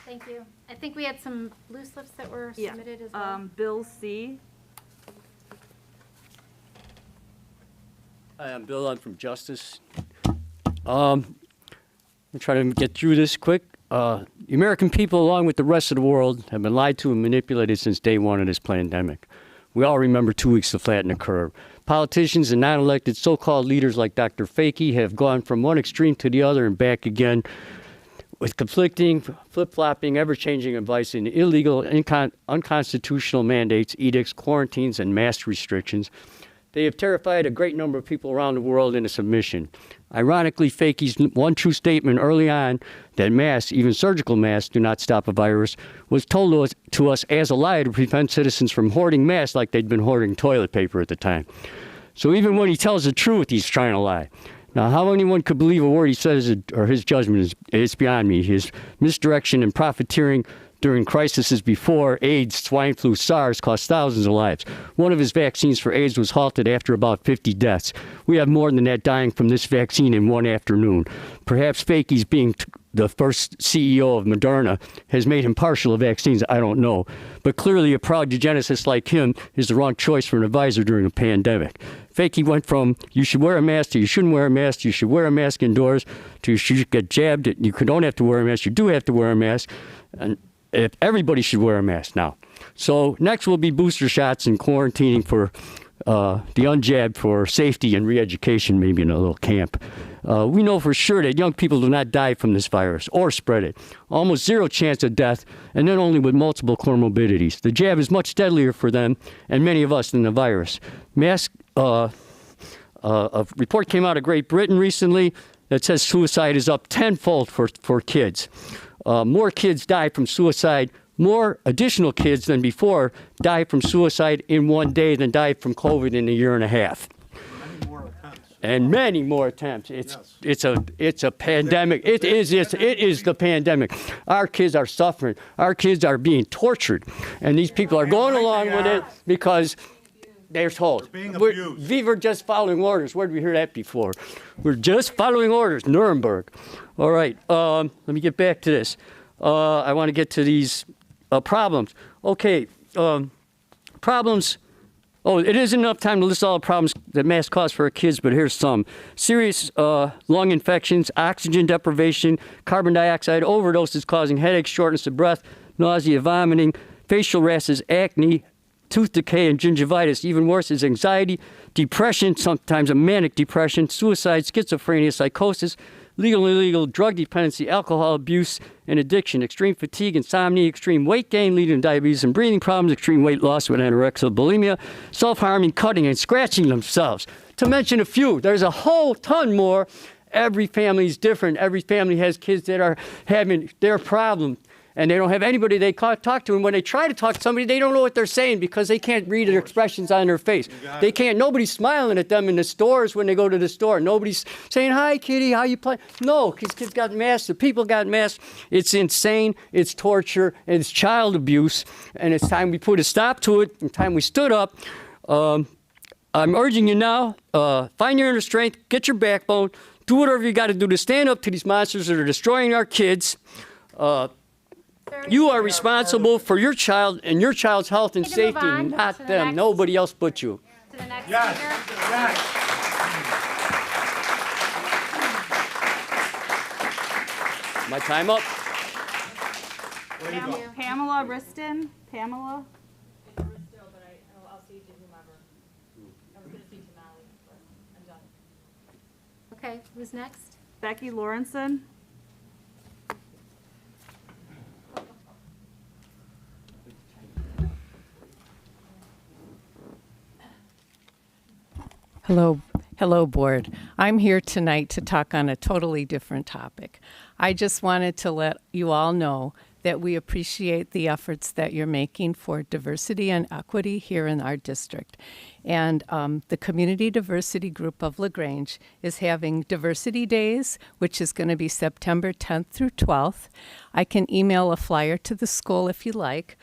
Thank you. I think we had some loose lips that were Yeah. submitted as well. Bill C. Hi, I'm Bill. I'm from Justice. I'm trying to get through this quick. The American people, along with the rest of the world, have been lied to and manipulated since day one of this pandemic. We all remember 2 weeks to flatten the curve. Politicians and non-elected so-called leaders like Dr. Fakey have gone from one extreme to the other and back again with conflicting, flip-flopping, ever-changing advice and illegal, unconstitutional mandates, edicts, quarantines, and mask restrictions. They have terrified a great number of people around the world into submission. Ironically, Fakey's one true statement early on that masks, even surgical masks, do not stop a virus, was told to us as a lie to prevent citizens from hoarding masks like they'd been hoarding toilet paper at the time. So even when he tells the truth, he's trying to lie. Now, how anyone could believe a word he says or his judgment is beyond me. His misdirection and profiteering during crises before AIDS, swine flu, SARS cost thousands of lives. One of his vaccines for AIDS was halted after about 50 deaths. We have more than that dying from this vaccine in one afternoon. Perhaps Fakey's being the first CEO of Moderna has made him partial to vaccines, I don't know. But clearly a proud eugenicist like him is the wrong choice for an advisor during a pandemic. Fakey went from you should wear a mask to you shouldn't wear a mask to you should wear a mask indoors to you should get jabbed. You don't have to wear a mask. You do have to wear a mask. And if everybody should wear a mask now. So next will be booster shots and quarantining for the unjabbed for safety and re-education, maybe in a little camp. We know for sure that young people do not die from this virus or spread it. Almost zero chance of death, and then only with multiple comorbidities. The jab is much deadlier for them and many of us than the virus. A report came out of Great Britain recently that says suicide is up tenfold for kids. More kids die from suicide. More additional kids than before died from suicide in one day than died from COVID in a year and a half. And many more attempts. It's a pandemic. It is the pandemic. Our kids are suffering. Our kids are being tortured, and these people are going along with it because they're told. We were just following orders. Where did we hear that before? We're just following orders. Nuremberg. All right. Let me get back to this. I want to get to these problems. Okay. Problems. Oh, it isn't enough time to list all the problems that masks cause for our kids, but here's some. Serious lung infections, oxygen deprivation, carbon dioxide overdoses causing headaches, shortness of breath, nausea, vomiting, facial rashes, acne, tooth decay, and gingivitis. Even worse is anxiety, depression, sometimes a manic depression, suicide, schizophrenia, psychosis, legal and illegal drug dependency, alcohol abuse, and addiction, extreme fatigue, insomnia, extreme weight gain leading to diabetes and breathing problems, extreme weight loss with anorexia, bulimia, self-harming, cutting, and scratching themselves. To mention a few, there's a whole ton more. Every family is different. Every family has kids that are having their problem, and they don't have anybody they talk to. And when they try to talk to somebody, they don't know what they're saying because they can't read their expressions on their face. They can't. Nobody's smiling at them in the stores when they go to the store. Nobody's saying, "Hi, kitty, how you playing?" No, because kids got masks. The people got masks. It's insane. It's torture. And it's child abuse. And it's time we put a stop to it. And time we stood up. I'm urging you now, find your inner strength, get your backbone, do whatever you got to do to stand up to these monsters that are destroying our kids. You are responsible for your child and your child's health and safety, not them. Nobody else but you. To the next Yes. speaker. Yes. My time up? Pamela Riston. Pamela? Okay, who's next? Becky Lawrenson. Hello, board. I'm here tonight to talk on a totally different topic. I just wanted to let you all know that we appreciate the efforts that you're making for diversity and equity here in our district. And the Community Diversity Group of LaGrange is having Diversity Days, which is going to be September 10th through 12th. I can email a flyer to the school if you like.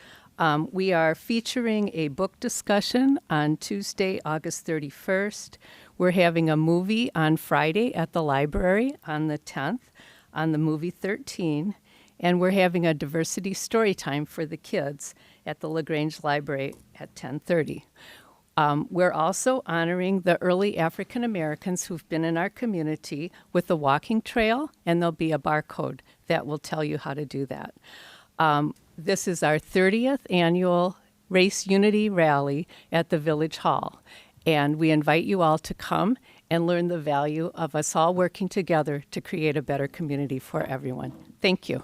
We are featuring a book discussion on Tuesday, August 31st. We're having a movie on Friday at the library on the 10th, on the movie 13. And we're having a diversity story time for the kids at the LaGrange Library at 10:30. We're also honoring the early African Americans who've been in our community with a walking trail, and there'll be a barcode that will tell you how to do that. This is our 30th annual Race Unity Rally at the Village Hall, and we invite you all to come and learn the value of us all working together to create a better community for everyone. Thank you.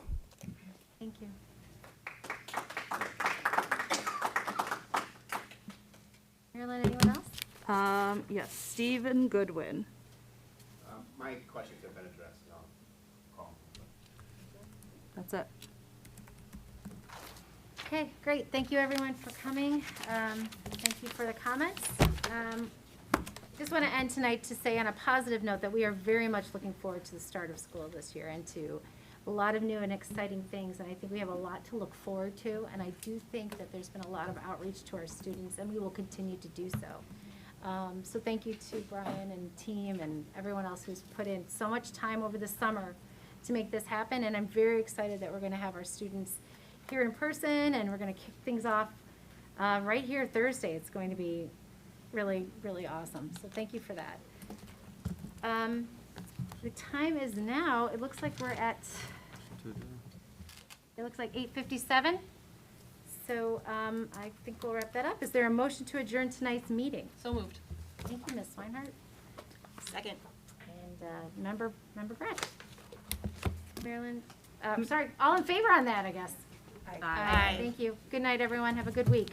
Thank you. Marilyn, anyone else? Yes, Stephen Goodwin. My questions have been addressed. Call. That's it. Okay, great. Thank you, everyone, for coming. Thank you for the comments. Just want to end tonight to say on a positive note that we are very much looking forward to the start of school this year and to a lot of new and exciting things. And I think we have a lot to look forward to. And I do think that there's been a lot of outreach to our students, and we will continue to do so. So thank you to Brian and team and everyone else who's put in so much time over the summer to make this happen. And I'm very excited that we're going to have our students here in person, and we're going to kick things off right here Thursday. It's going to be really, really awesome. So thank you for that. The time is now, it looks like we're at, it looks like 8:57. So I think we'll wrap that up. Is there a motion to adjourn tonight's meeting? So moved. Thank you, Ms. Swinehart. Second. And Member Brett. Marilyn, I'm sorry, all in favor on that, I guess? Aye. Thank you. Good night, everyone. Have a good week.